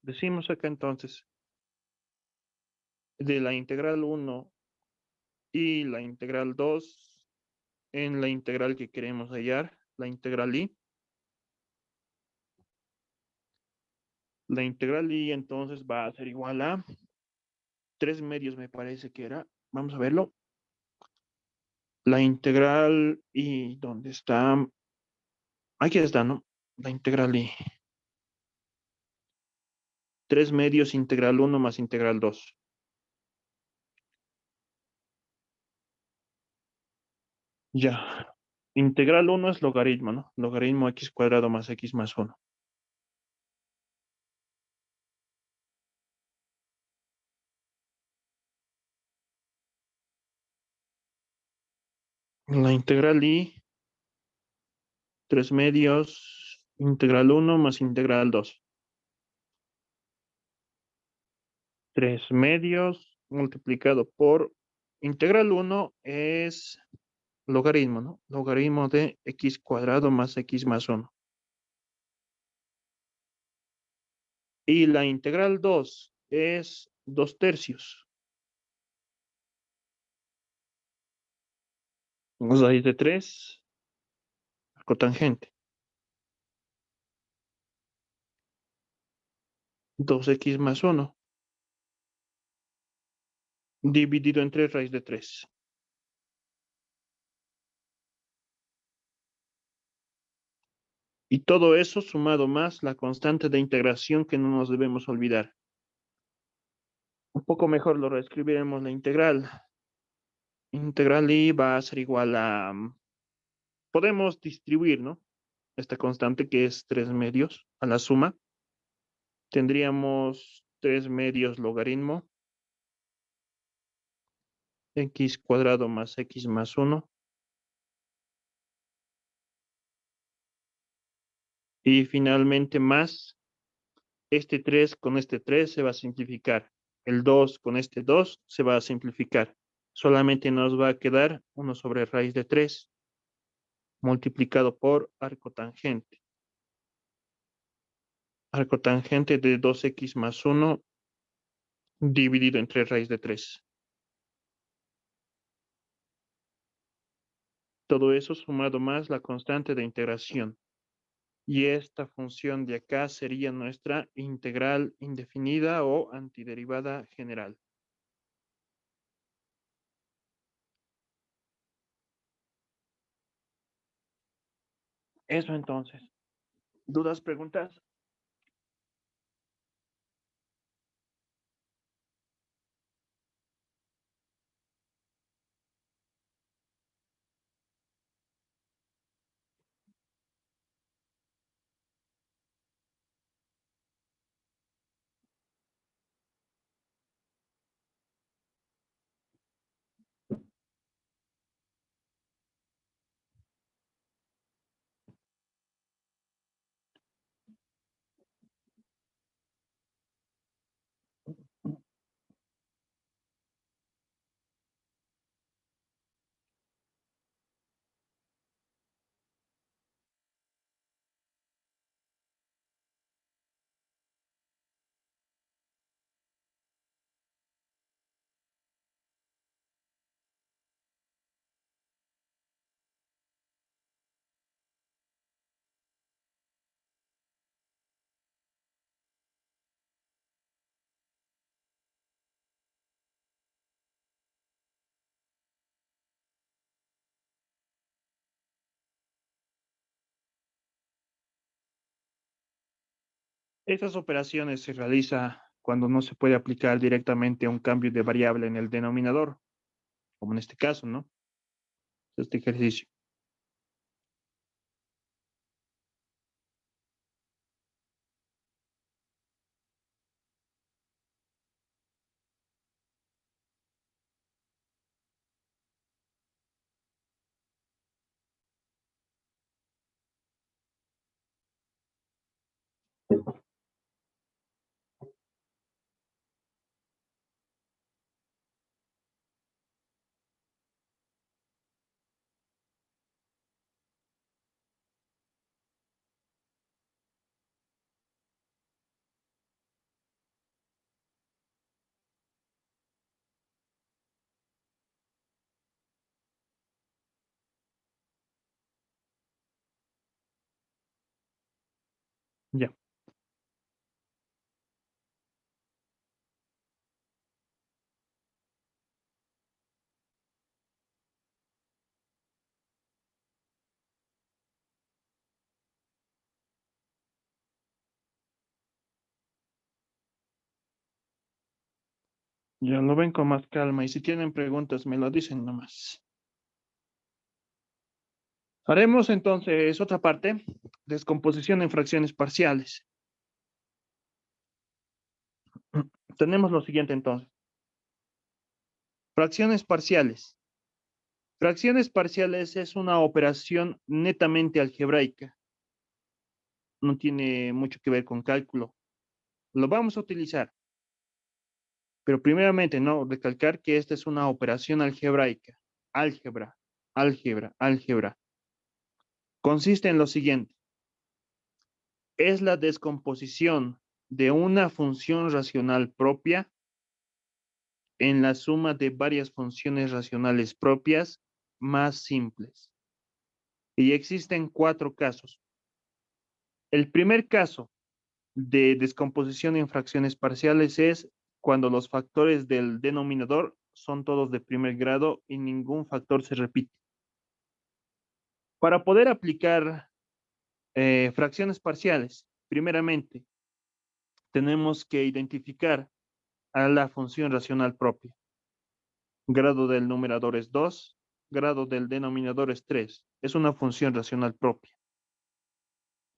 Decimos acá entonces, de la integral 1 y la integral 2 en la integral que queremos hallar, la integral y. La integral y entonces va a ser igual a 3 medios, me parece que era. Vamos a verlo. La integral y, ¿dónde está? Aquí está, ¿no? La integral y. 3 medios integral 1 más integral 2. Ya. Integral 1 es logaritmo, ¿no? Logaritmo x cuadrado más x más 1. La integral y, 3 medios, integral 1 más integral 2. 3 medios multiplicado por integral 1 es logaritmo, ¿no? Logaritmo de x cuadrado más x más 1. Y la integral 2 es 2 tercios. Raíz de 3, cotangente. 2x más 1 dividido entre raíz de 3. Y todo eso sumado más la constante de integración que no nos debemos olvidar. Un poco mejor lo reescribiremos la integral. Integral y va a ser igual a, podemos distribuir, ¿no? Esta constante que es 3 medios a la suma. Tendríamos 3 medios logaritmo x cuadrado más x más 1. Y finalmente más este 3 con este 3 se va a simplificar. El 2 con este 2 se va a simplificar. Solamente nos va a quedar 1 sobre raíz de 3 multiplicado por arco tangente. Arco tangente de 2x más 1 dividido entre raíz de 3. Todo eso sumado más la constante de integración. Y esta función de acá sería nuestra integral indefinida o antiderivada general. Eso entonces. ¿Dudas, preguntas? Estas operaciones se realizan cuando no se puede aplicar directamente un cambio de variable en el denominador, como en este caso, ¿no? Este ejercicio. Ya, ya lo ven con más calma y si tienen preguntas me lo dicen nomás. Haremos entonces otra parte, descomposición en fracciones parciales. Tenemos lo siguiente entonces. Fracciones parciales. Fracciones parciales es una operación netamente algebraica. No tiene mucho que ver con cálculo. Lo vamos a utilizar, pero primeramente, no, recalcar que esta es una operación algebraica. Álgebra, álgebra, álgebra. Consiste en lo siguiente. Es la descomposición de una función racional propia en la suma de varias funciones racionales propias más simples. Y existen cuatro casos. El primer caso de descomposición en fracciones parciales es cuando los factores del denominador son todos de primer grado y ningún factor se repite. Para poder aplicar fracciones parciales, primeramente tenemos que identificar a la función racional propia. Grado del numerador es 2, grado del denominador es 3. Es una función racional propia.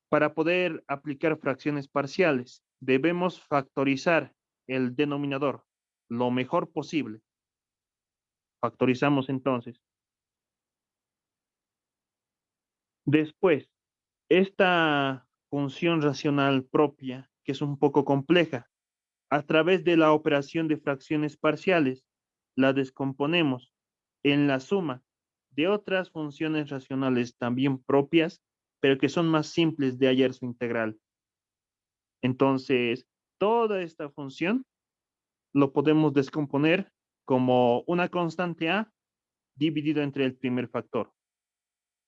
Para poder aplicar fracciones parciales, debemos factorizar el denominador lo mejor posible. Factorizamos entonces. Después, esta función racional propia, que es un poco compleja, a través de la operación de fracciones parciales, la descomponemos en la suma de otras funciones racionales también propias, pero que son más simples de hallar su integral. Entonces, toda esta función lo podemos descomponer como una constante a dividido entre el primer factor,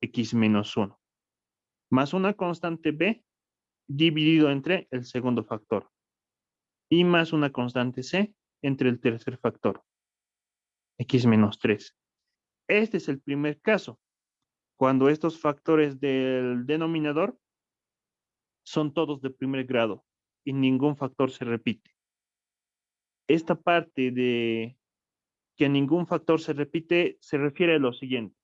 x menos 1, más una constante b dividido entre el segundo factor y más una constante c entre el tercer factor, x menos 3. Este es el primer caso, cuando estos factores del denominador son todos de primer grado y ningún factor se repite. Esta parte de que ningún factor se repite se refiere a lo siguiente,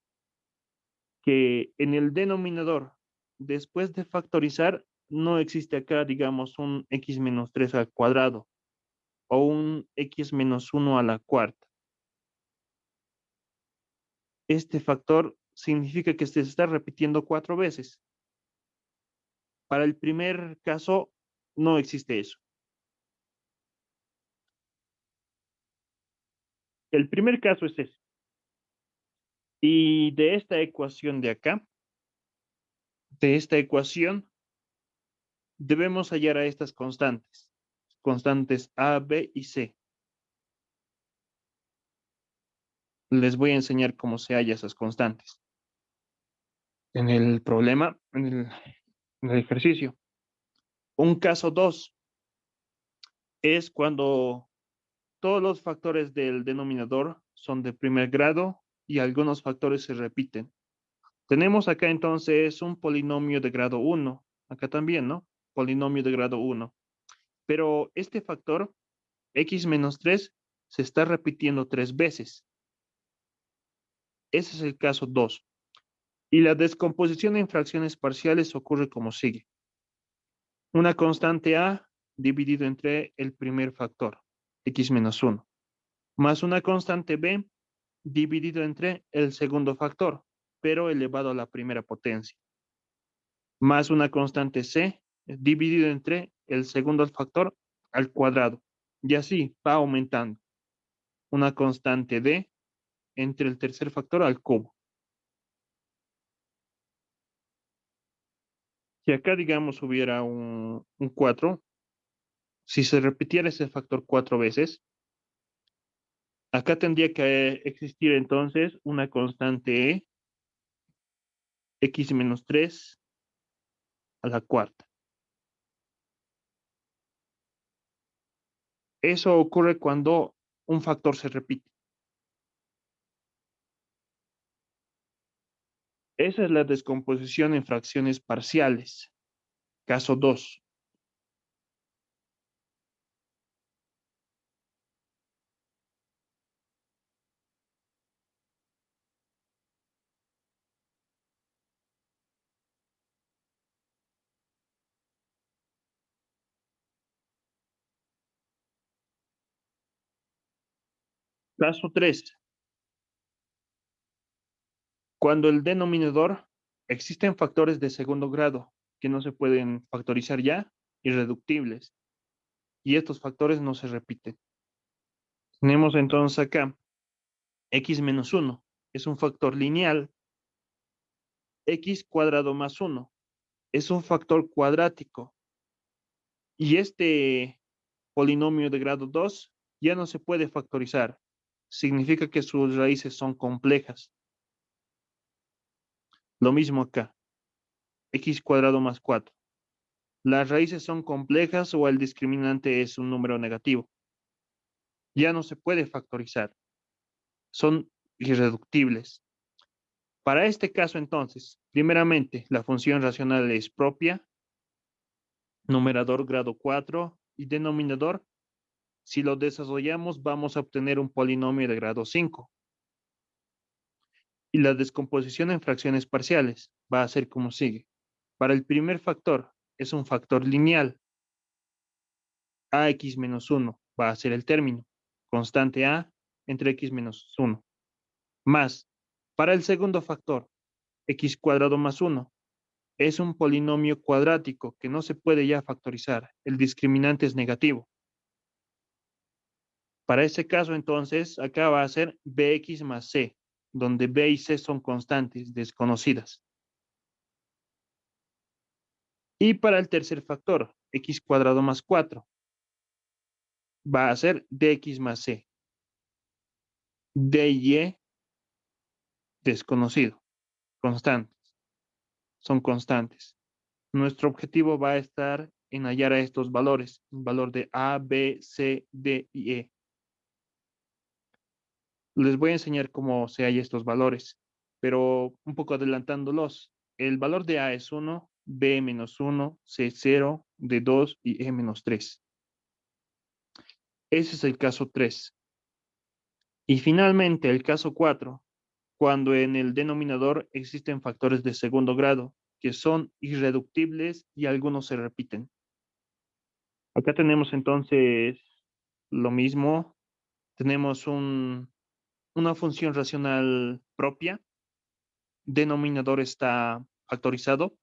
que en el denominador, después de factorizar, no existe acá, digamos, un x menos 3 al cuadrado o un x menos 1 a la cuarta. Este factor significa que se está repitiendo 4 veces. Para el primer caso, no existe eso. El primer caso es ese. Y de esta ecuación de acá, de esta ecuación, debemos hallar a estas constantes. Constantes A, B y C. Les voy a enseñar cómo se halla esas constantes. En el problema, en el ejercicio. Un caso 2 es cuando todos los factores del denominador son de primer grado y algunos factores se repiten. Tenemos acá entonces un polinomio de grado 1. Acá también, ¿no? Polinomio de grado 1. Pero este factor, x menos 3, se está repitiendo 3 veces. Ese es el caso 2. Y la descomposición en fracciones parciales ocurre como sigue. Una constante a dividido entre el primer factor, x menos 1, más una constante b dividido entre el segundo factor, pero elevado a la primera potencia, más una constante c dividido entre el segundo factor al cuadrado, y así va aumentando. Una constante d entre el tercer factor al cubo. Si acá, digamos, hubiera un 4, si se repitiera ese factor 4 veces, acá tendría que existir entonces una constante e, x menos 3 a la cuarta. Eso ocurre cuando un factor se repite. Esa es la descomposición en fracciones parciales. Caso 2. Caso 3. Cuando el denominador existen factores de segundo grado que no se pueden factorizar ya, irreductibles, y estos factores no se repiten. Tenemos entonces acá x menos 1 es un factor lineal, x cuadrado más 1 es un factor cuadrático, y este polinomio de grado 2 ya no se puede factorizar. Significa que sus raíces son complejas. Lo mismo acá, x cuadrado más 4. Las raíces son complejas o el discriminante es un número negativo. Ya no se puede factorizar. Son irreductibles. Para este caso, entonces, primeramente, la función racional es propia, numerador grado 4 y denominador. Si lo desarrollamos, vamos a obtener un polinomio de grado 5. Y la descomposición en fracciones parciales va a ser como sigue. Para el primer factor, es un factor lineal. Ax menos 1 va a ser el término. Constante a entre x menos 1. Más, para el segundo factor, x cuadrado más 1, es un polinomio cuadrático que no se puede ya factorizar. El discriminante es negativo. Para ese caso, entonces, acá va a ser bx más c, donde b y c son constantes desconocidas. Y para el tercer factor, x cuadrado más 4, va a ser dx más c. D y e desconocido, constantes, son constantes. Nuestro objetivo va a estar en hallar a estos valores, el valor de A, B, C, D y E. Les voy a enseñar cómo se halla estos valores, pero un poco adelantándolos. El valor de A es 1, B menos 1, C 0, D 2 y E menos 3. Ese es el caso 3. Y finalmente el caso 4, cuando en el denominador existen factores de segundo grado que son irreductibles y algunos se repiten. Acá tenemos entonces lo mismo. Tenemos una función racional propia. Denominador está factorizado.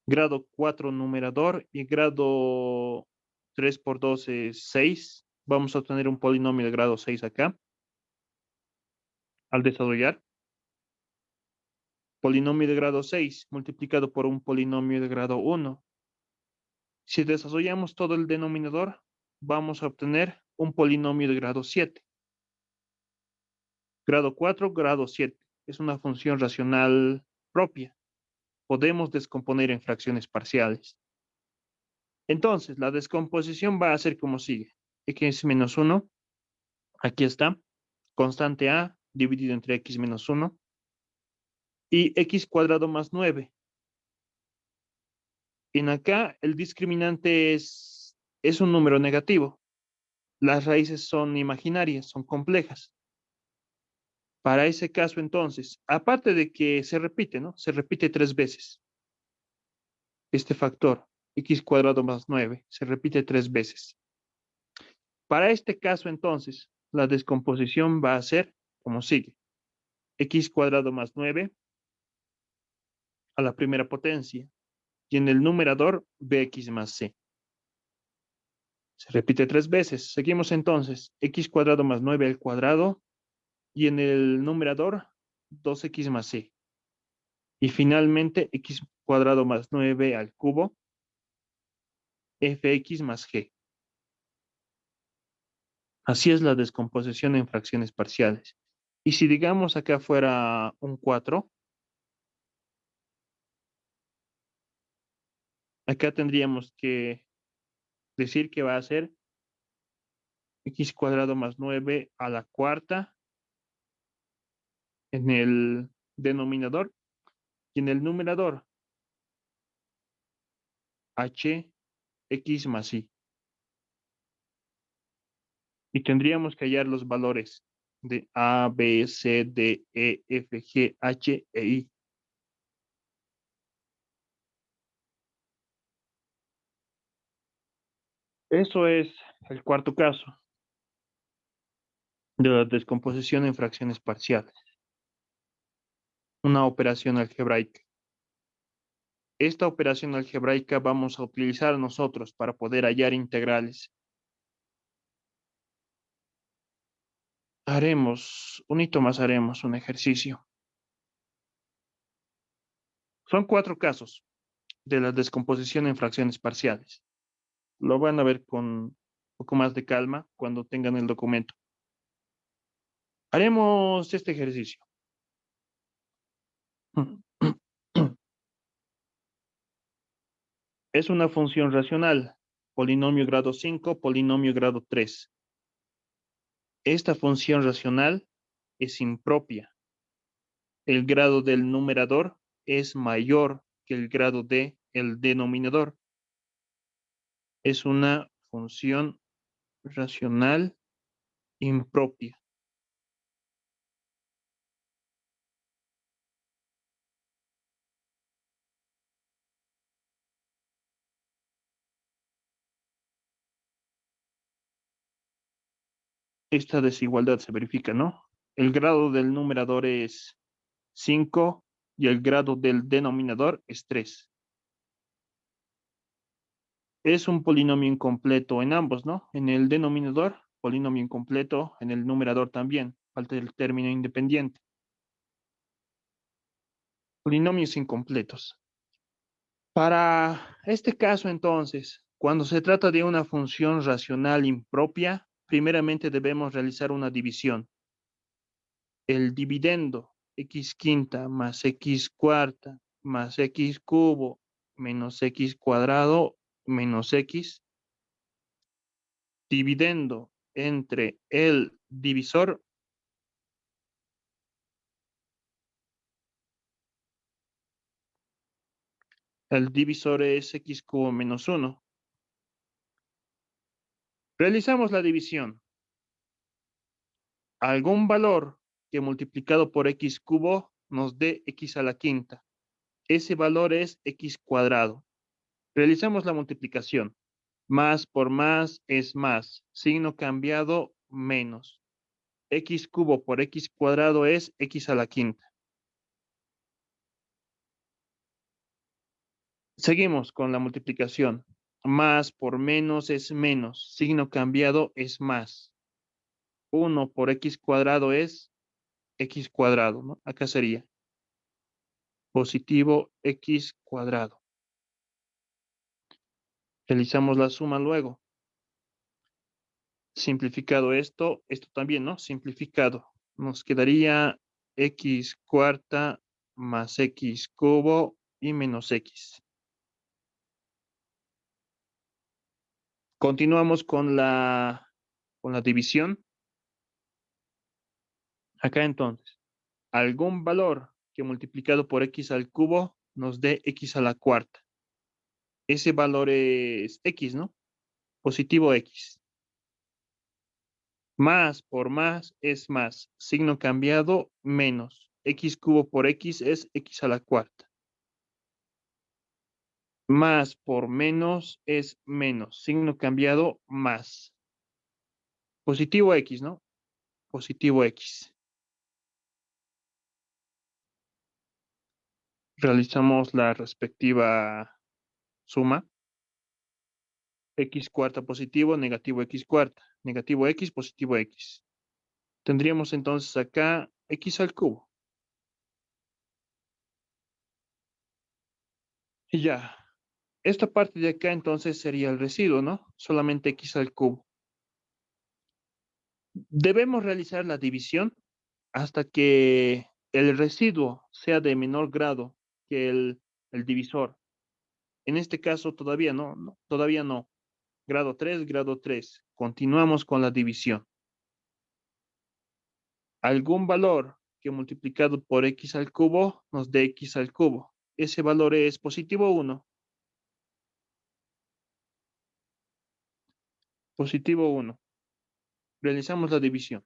Grado 4 numerador y grado 3 por 2 es 6. Vamos a obtener un polinomio de grado 6 acá. Al desarrollar, polinomio de grado 6 multiplicado por un polinomio de grado 1. Si desarrollamos todo el denominador, vamos a obtener un polinomio de grado 7. Grado 4, grado 7. Es una función racional propia. Podemos descomponer en fracciones parciales. Entonces, la descomposición va a ser como sigue. X menos 1, aquí está, constante a dividido entre x menos 1, y x cuadrado más 9 En acá el discriminante es un número negativo. Las raíces son imaginarias, son complejas. Para ese caso, entonces, aparte de que se repite, ¿no? Se repite 3 veces. Este factor, x cuadrado más 9, se repite 3 veces. Para este caso, entonces, la descomposición va a ser como sigue. X cuadrado más 9 a la primera potencia. Y en el numerador, bx más c. Se repite 3 veces. Seguimos entonces. X cuadrado más 9 al cuadrado. Y en el numerador, 2x más c. Y finalmente, x cuadrado más 9 al cubo, fx más g. Así es la descomposición en fracciones parciales. Y si digamos acá fuera un 4, acá tendríamos que decir que va a ser x cuadrado más 9 a la cuarta en el denominador y en el numerador h x más y. Y tendríamos que hallar los valores de a, b, c, d, e, f, g, h e i. Eso es el cuarto caso de la descomposición en fracciones parciales, una operación algebraica. Esta operación algebraica vamos a utilizar nosotros para poder hallar integrales. Un hito más haremos un ejercicio. Son 4 casos de la descomposición en fracciones parciales. Lo van a ver con un poco más de calma cuando tengan el documento. Haremos este ejercicio. Es una función racional, polinomio grado 5, polinomio grado 3. Esta función racional es impropia. El grado del numerador es mayor que el grado del denominador. Es una función racional impropia. Esta desigualdad se verifica, ¿no? El grado del numerador es 5 y el grado del denominador es 3. Es un polinomio incompleto en ambos, ¿no? En el denominador, polinomio incompleto, en el numerador también. Falta el término independiente. Polinomios incompletos. Para este caso, entonces, cuando se trata de una función racional impropia, primeramente debemos realizar una división. El dividendo x quinta más x cuarta más x cubo menos x cuadrado menos x, dividendo entre el divisor, es x cubo menos 1. Realizamos la división. Algún valor que multiplicado por x cubo nos dé x a la quinta. Ese valor es x cuadrado. Realizamos la multiplicación. Más por más es más. Signo cambiado, menos. X cubo por x cuadrado es x a la quinta. Seguimos con la multiplicación. Más por menos es menos. Signo cambiado es más. 1 por x cuadrado es x cuadrado, ¿no? Acá sería positivo x cuadrado. Realizamos la suma luego. Simplificado esto también, ¿no? Simplificado. Nos quedaría x cuarta más x cubo y menos x. Continuamos con la división. Acá entonces, algún valor que multiplicado por x al cubo nos dé x a la cuarta. Ese valor es x, ¿no? Positivo x. Más por más es más. Signo cambiado, menos. X cubo por x es x a la cuarta. Más por menos es menos. Signo cambiado, más. Positivo x, ¿no? Positivo x. Realizamos la respectiva suma. X cuarta positivo, negativo x cuarta. Negativo x, positivo x. Tendríamos entonces acá x al cubo. Y ya. Esta parte de acá entonces sería el residuo, ¿no? Solamente x al cubo. Debemos realizar la división hasta que el residuo sea de menor grado que el divisor. En este caso todavía no, todavía no. Grado 3, grado 3. Continuamos con la división. Algún valor que multiplicado por x al cubo nos dé x al cubo. Ese valor es positivo 1. Positivo 1. Realizamos la división.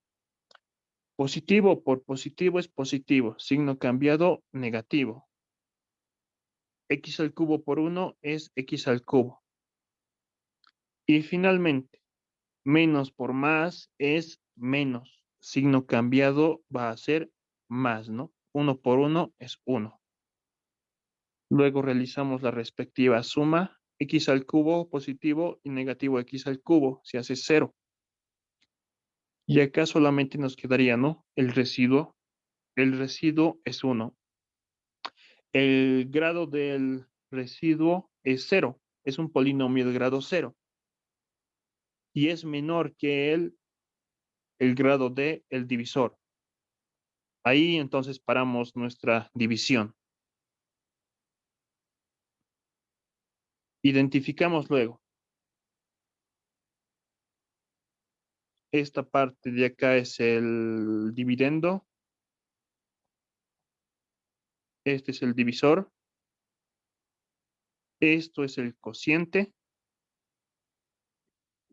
Positivo por positivo es positivo. Signo cambiado, negativo. X al cubo por 1 es x al cubo. Y finalmente, menos por más es menos. Signo cambiado va a ser más, ¿no? 1 por 1 es 1. Luego realizamos la respectiva suma. X al cubo positivo y negativo x al cubo. Se hace 0. Y acá solamente nos quedaría, ¿no? El residuo. El residuo es 1. El grado del residuo es 0. Es un polinomio de grado 0. Y es menor que el grado del divisor. Ahí entonces paramos nuestra división. Identificamos luego. Esta parte de acá es el dividendo. Este es el divisor. Esto es el cociente.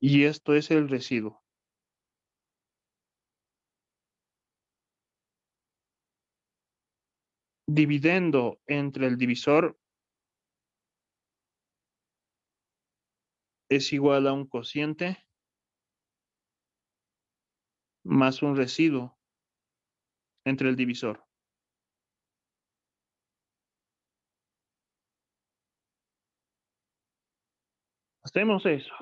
Y esto es el residuo. Dividendo entre el divisor es igual a un cociente más un residuo entre el divisor. Hacemos eso.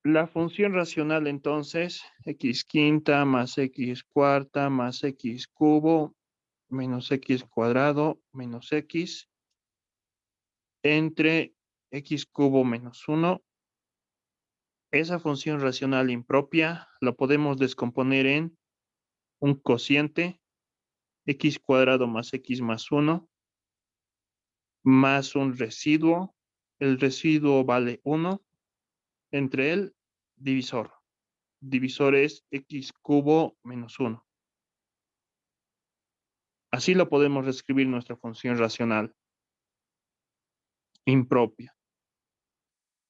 La función racional entonces, x quinta más x cuarta más x cubo menos x cuadrado menos x entre x cubo menos 1. Esa función racional impropia la podemos descomponer en un cociente x cuadrado más x más 1 más un residuo. El residuo vale 1 entre el divisor. Divisor es x cubo menos 1. Así lo podemos reescribir nuestra función racional impropia.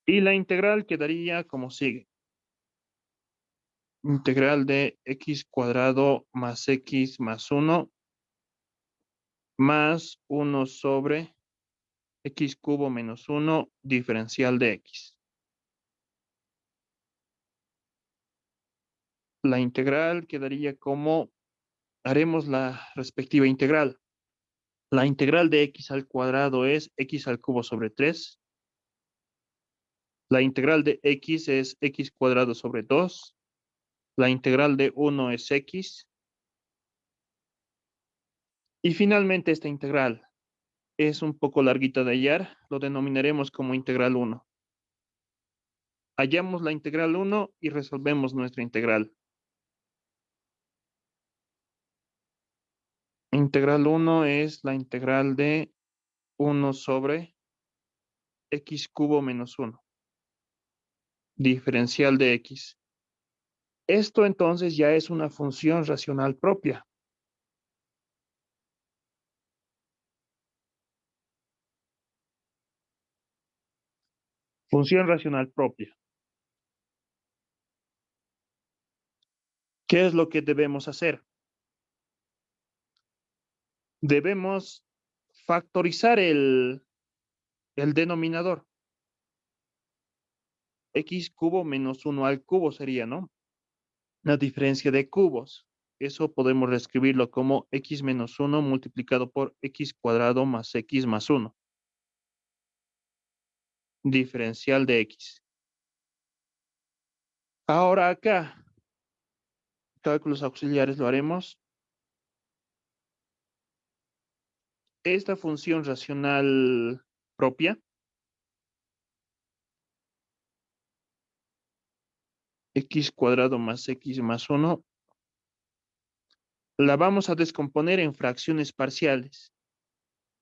Y la integral quedaría como sigue. Integral de x cuadrado más x más 1 más 1 sobre x cubo menos 1 diferencial de x. La integral quedaría como, haremos la respectiva integral. La integral de x al cuadrado es x al cubo sobre 3. La integral de x es x cuadrado sobre 2. La integral de 1 es x. Y finalmente esta integral es un poco larguita de hallar. Lo denominaremos como integral 1. Hallamos la integral 1 y resolvemos nuestra integral. Integral 1 es la integral de 1 sobre x cubo menos 1. Diferencial de x. Esto entonces ya es una función racional propia. Función racional propia. ¿Qué es lo que debemos hacer? Debemos factorizar el denominador. X cubo menos 1 al cubo sería, ¿no? La diferencia de cubos. Eso podemos reescribirlo como x menos 1 multiplicado por x cuadrado más x más 1. Diferencial de x. Ahora acá, cálculos auxiliares lo haremos. Esta función racional propia, x cuadrado más x más 1, la vamos a descomponer en fracciones parciales.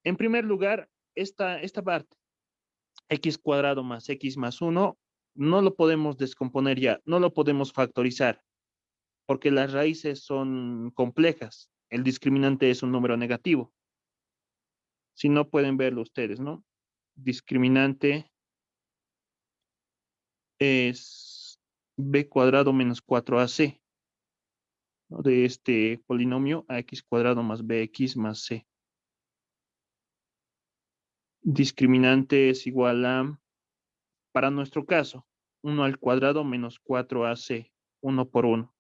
En primer lugar, esta parte, x cuadrado más x más 1, no lo podemos descomponer ya, no lo podemos factorizar, porque las raíces son complejas. El discriminante es un número negativo. Si no, pueden verlo ustedes, ¿no? Discriminante es b cuadrado menos 4ac, ¿no? De este polinomio a x cuadrado más bx más c. Discriminante es igual a, para nuestro caso, 1 al cuadrado menos 4ac, 1 por 1.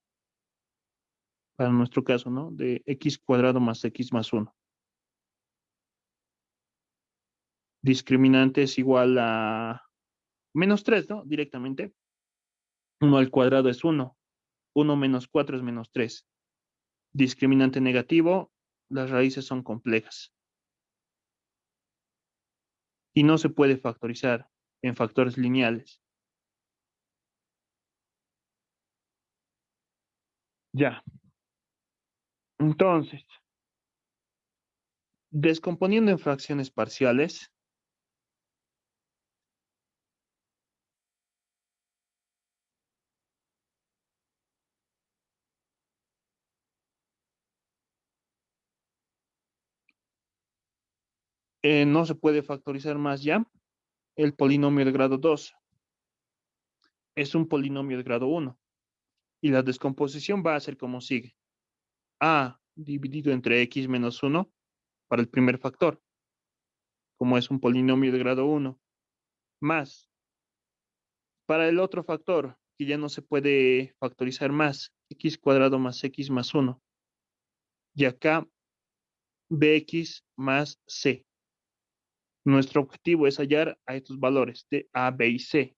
Para nuestro caso, ¿no? De x cuadrado más x más 1. Discriminante es igual a menos 3, ¿no? Directamente. 1 al cuadrado es 1. 1 menos 4 es menos 3. Discriminante negativo, las raíces son complejas. Y no se puede factorizar en factores lineales. Ya. Entonces, descomponiendo en fracciones parciales, no se puede factorizar más ya. El polinomio de grado 2 es un polinomio de grado 1. Y la descomposición va a ser como sigue. A dividido entre x menos 1 para el primer factor, como es un polinomio de grado 1, más para el otro factor, que ya no se puede factorizar más, x cuadrado más x más 1. Y acá bx más c. Nuestro objetivo es hallar a estos valores de a, b y c.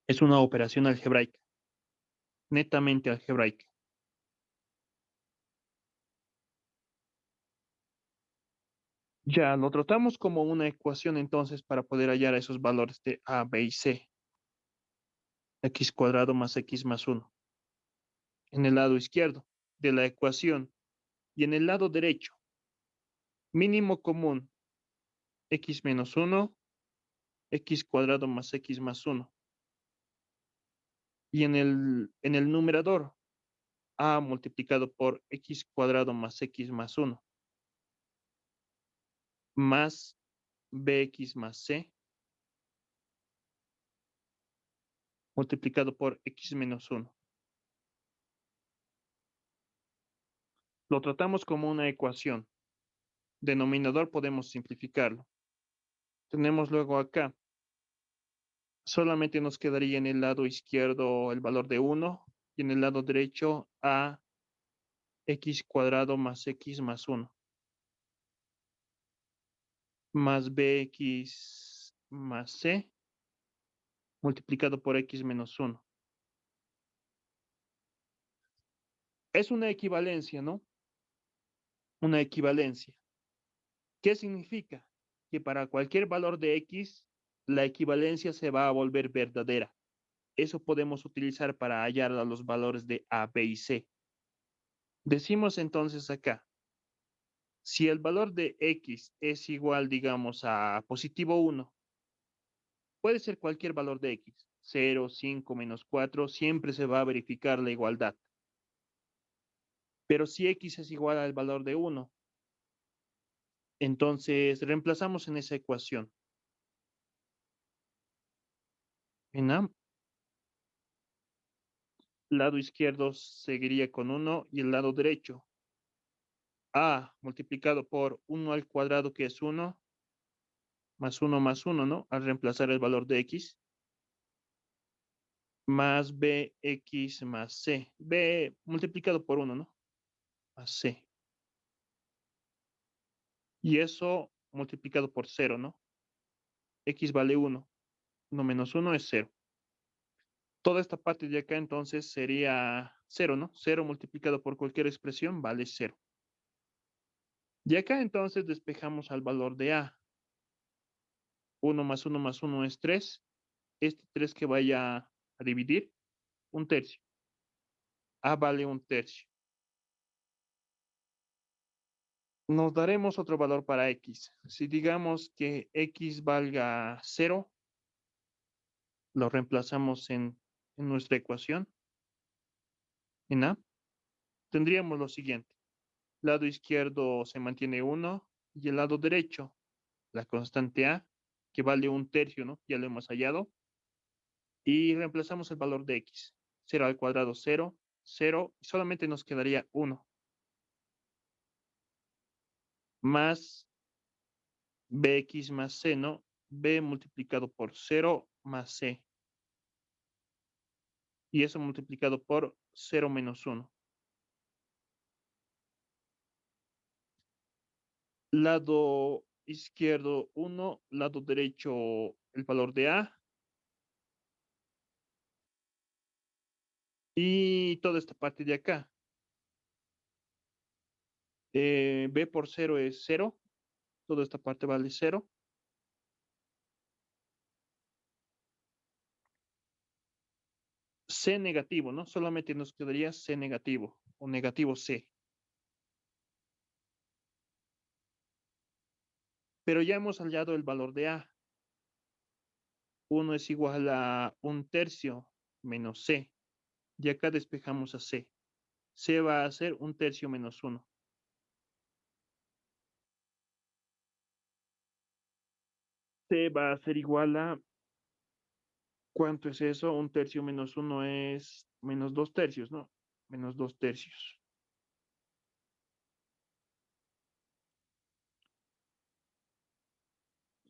Es una operación algebraica, netamente algebraica. Ya lo tratamos como una ecuación entonces para poder hallar esos valores de a, b y c. X cuadrado más x más 1. En el lado izquierdo de la ecuación y en el lado derecho, mínimo común, x menos 1, x cuadrado más x más 1. Y en el numerador, a multiplicado por x cuadrado más x más 1, más bx más c, multiplicado por x menos 1. Lo tratamos como una ecuación. Denominador podemos simplificarlo. Tenemos luego acá, solamente nos quedaría en el lado izquierdo el valor de 1 y en el lado derecho a x cuadrado más x más 1, más bx más c, multiplicado por x menos 1. Es una equivalencia, ¿no? Una equivalencia. ¿Qué significa? Que para cualquier valor de x, la equivalencia se va a volver verdadera. Eso podemos utilizar para hallar a los valores de a, b y c. Decimos entonces acá, si el valor de x es igual, digamos, a positivo 1, puede ser cualquier valor de x, 0, 5, menos 4, siempre se va a verificar la igualdad. Pero si x es igual al valor de 1, entonces reemplazamos en esa ecuación. En A, lado izquierdo seguiría con 1 y el lado derecho. A multiplicado por 1 al cuadrado, que es 1, más 1, ¿no? Al reemplazar el valor de X, más BX más C. B multiplicado por 1, ¿no? Más C. Y eso multiplicado por 0, ¿no? X vale 1. 1 menos 1 es 0. Toda esta parte de acá entonces sería 0, ¿no? 0 multiplicado por cualquier expresión vale 0. Y acá entonces despejamos al valor de A. 1 más 1 más 1 es 3. Este 3 que vaya a dividir, un tercio. A vale un tercio. Nos daremos otro valor para X. Si digamos que X valga 0, lo reemplazamos en nuestra ecuación, en A, tendríamos lo siguiente. Lado izquierdo se mantiene 1 y el lado derecho, la constante A, que vale un tercio, ¿no? Ya lo hemos hallado. Y reemplazamos el valor de X. 0 al cuadrado, 0, 0, y solamente nos quedaría 1. Más bx más c, ¿no? B multiplicado por 0 más c. Y eso multiplicado por 0 menos 1. Lado izquierdo 1, lado derecho el valor de A. Y toda esta parte de acá. B por 0 es 0. Toda esta parte vale 0. C negativo, ¿no? Solamente nos quedaría C negativo o negativo C. Pero ya hemos hallado el valor de A. 1 es igual a un tercio menos C. Y acá despejamos a C. C va a ser un tercio menos 1. C va a ser igual a, ¿cuánto es eso? Un tercio menos 1 es menos 2 tercios, ¿no? Menos 2 tercios.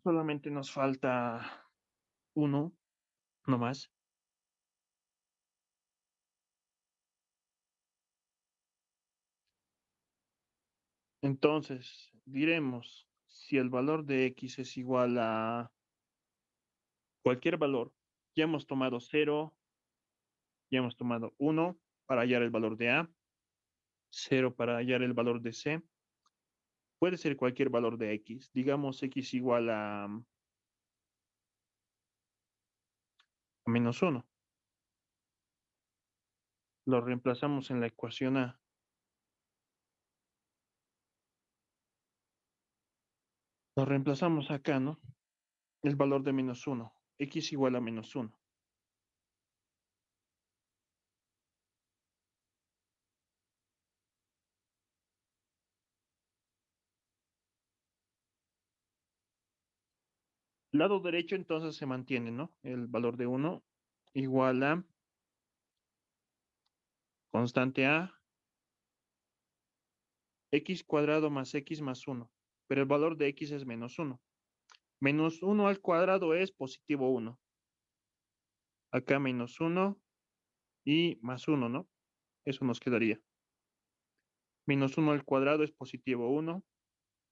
Solamente nos falta 1, no más. Entonces, diremos, si el valor de X es igual a cualquier valor, ya hemos tomado 0, ya hemos tomado 1 para hallar el valor de A, 0 para hallar el valor de C. Puede ser cualquier valor de X. Digamos X igual a menos 1. Lo reemplazamos en la ecuación A. Lo reemplazamos acá, ¿no? El valor de menos 1. X igual a menos 1. Lado derecho entonces se mantiene, ¿no? El valor de 1 igual a constante A, X cuadrado más X más 1. Pero el valor de X es menos 1. Menos 1 al cuadrado es positivo 1. Acá menos 1 y más 1, ¿no? Eso nos quedaría. Menos 1 al cuadrado es positivo 1.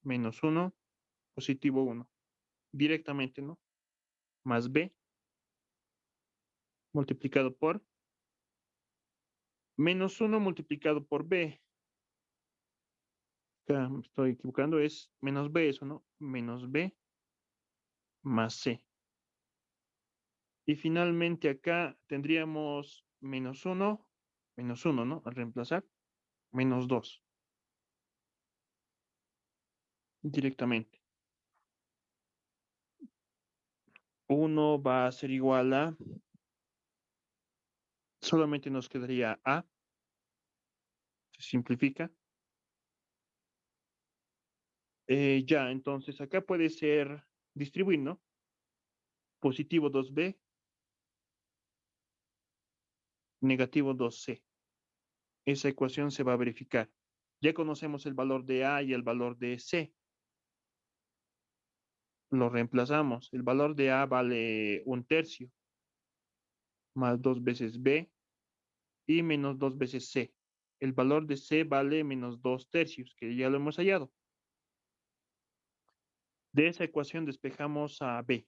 Menos 1, positivo 1. Directamente, ¿no? Más B multiplicado por menos 1 multiplicado por B. Acá me estoy equivocando, es menos B eso, ¿no? Menos B más C. Y finalmente acá tendríamos menos 1, ¿no? Al reemplazar, menos 2 directamente. 1 va a ser igual a, solamente nos quedaría A, se simplifica. Ya, entonces acá puede ser distribuir, ¿no? Positivo 2B negativo 2c. Esa ecuación se va a verificar. Ya conocemos el valor de A y el valor de C. Lo reemplazamos. El valor de A vale 1/3 más 2 veces B y menos 2 veces C. El valor de C vale menos 2/3, que ya lo hemos hallado. De esa ecuación despejamos a B.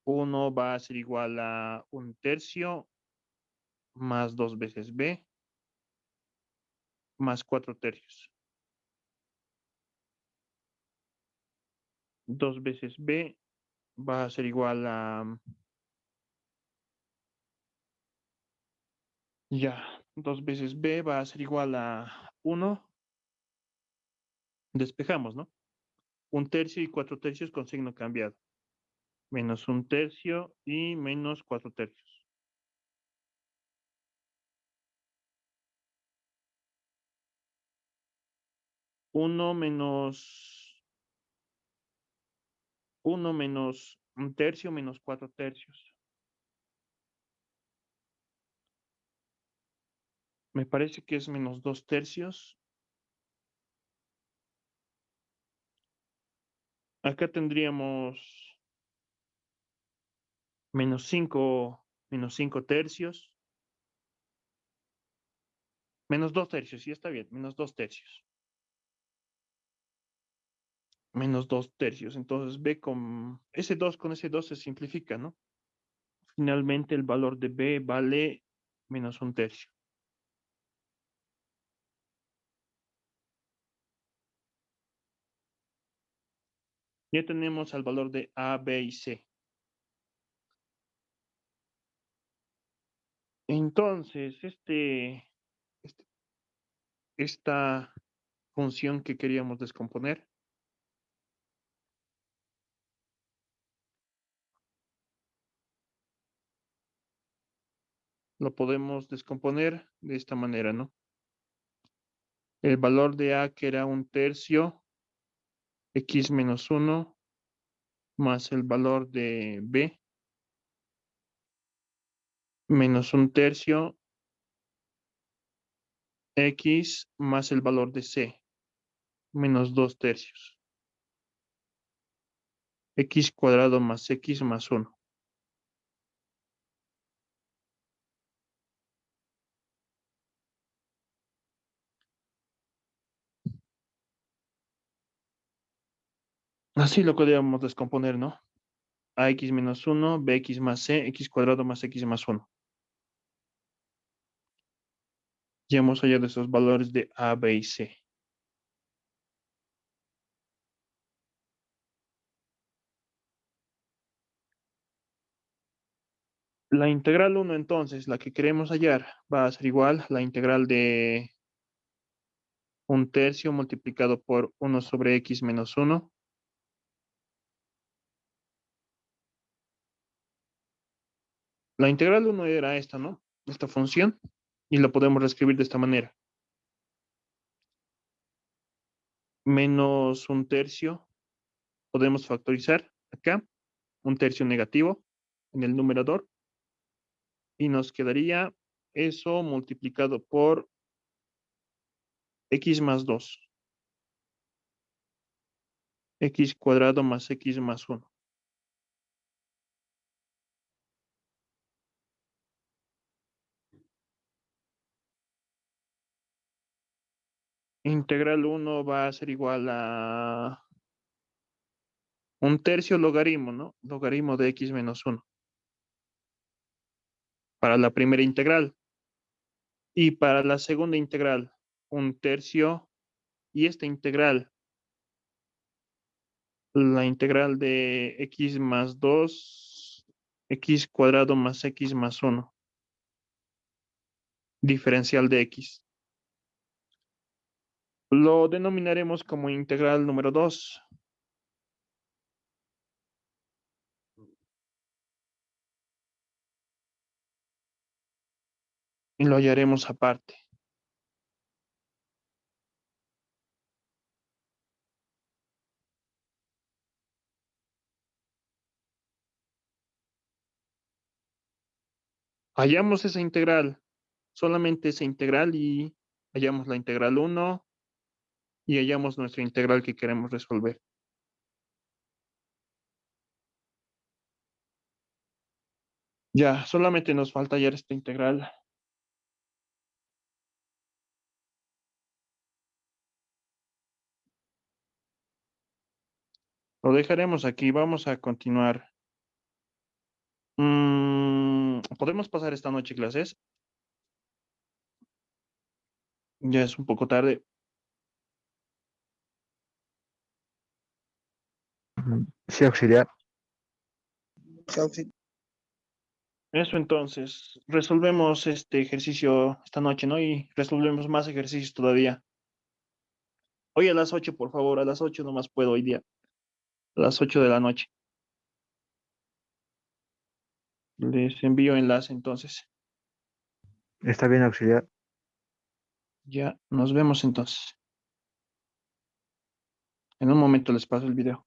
1 va a ser igual a 1/3 más 2 veces B más 4/3. 2 veces B va a ser igual a, ya, 2 veces B va a ser igual a 1. Despejamos, ¿no? 1/3 y 4/3 con signo cambiado. Menos 1/3 y menos 4/3. 1 menos 1/1/3 menos 4/3. Me parece que es menos 2/3. Acá tendríamos menos 5 tercios. Menos 2/3, sí está bien, menos 2/3. Menos 2/3. Entonces B con ese 2 se simplifica, ¿no? Finalmente el valor de B vale menos 1/3. Ya tenemos el valor de A, B y C. Entonces, esta función que queríamos descomponer, lo podemos descomponer de esta manera, ¿no? El valor de A, que era 1/3, x menos 1, más el valor de B, menos 1/3, x más el valor de C, menos 2/3. X cuadrado más x más 1. Así lo podríamos descomponer, ¿no? AX menos 1, BX más C, X cuadrado más X más 1. Ya hemos hallado esos valores de A, B y C. La integral 1, entonces, la que queremos hallar, va a ser igual a la integral de 1/3 multiplicado por 1 sobre X menos 1. La integral 1 era esta, ¿no? Esta función. Y la podemos reescribir de esta manera. Menos 1/3. Podemos factorizar acá. 1/3 negativo en el numerador. Y nos quedaría eso multiplicado por X más 2. X cuadrado más X más 1. Integral 1 va a ser igual a 1/3 logaritmo, ¿no? Logaritmo de X menos 1. Para la primera integral. Y para la segunda integral, 1/3. Y esta integral, la integral de X más 2, X cuadrado más X más 1. Diferencial de X. Lo denominaremos como integral número 2. Y lo hallaremos aparte. Hallamos esa integral, solamente esa integral y hallamos la integral uno y hallamos nuestra integral que queremos resolver. Ya, solamente nos falta hallar esta integral. Lo dejaremos aquí, vamos a continuar. ¿Podemos pasar esta noche clases? Ya es un poco tarde. Sí, auxiliar. Eso entonces, resolvemos este ejercicio esta noche, ¿no? Y resolvemos más ejercicios todavía. Hoy a las 8, por favor, a las 8 nomás puedo hoy día, a las 8 de la noche. Les envío enlace entonces. Está bien, auxiliar. Ya, nos vemos entonces. En un momento les paso el video.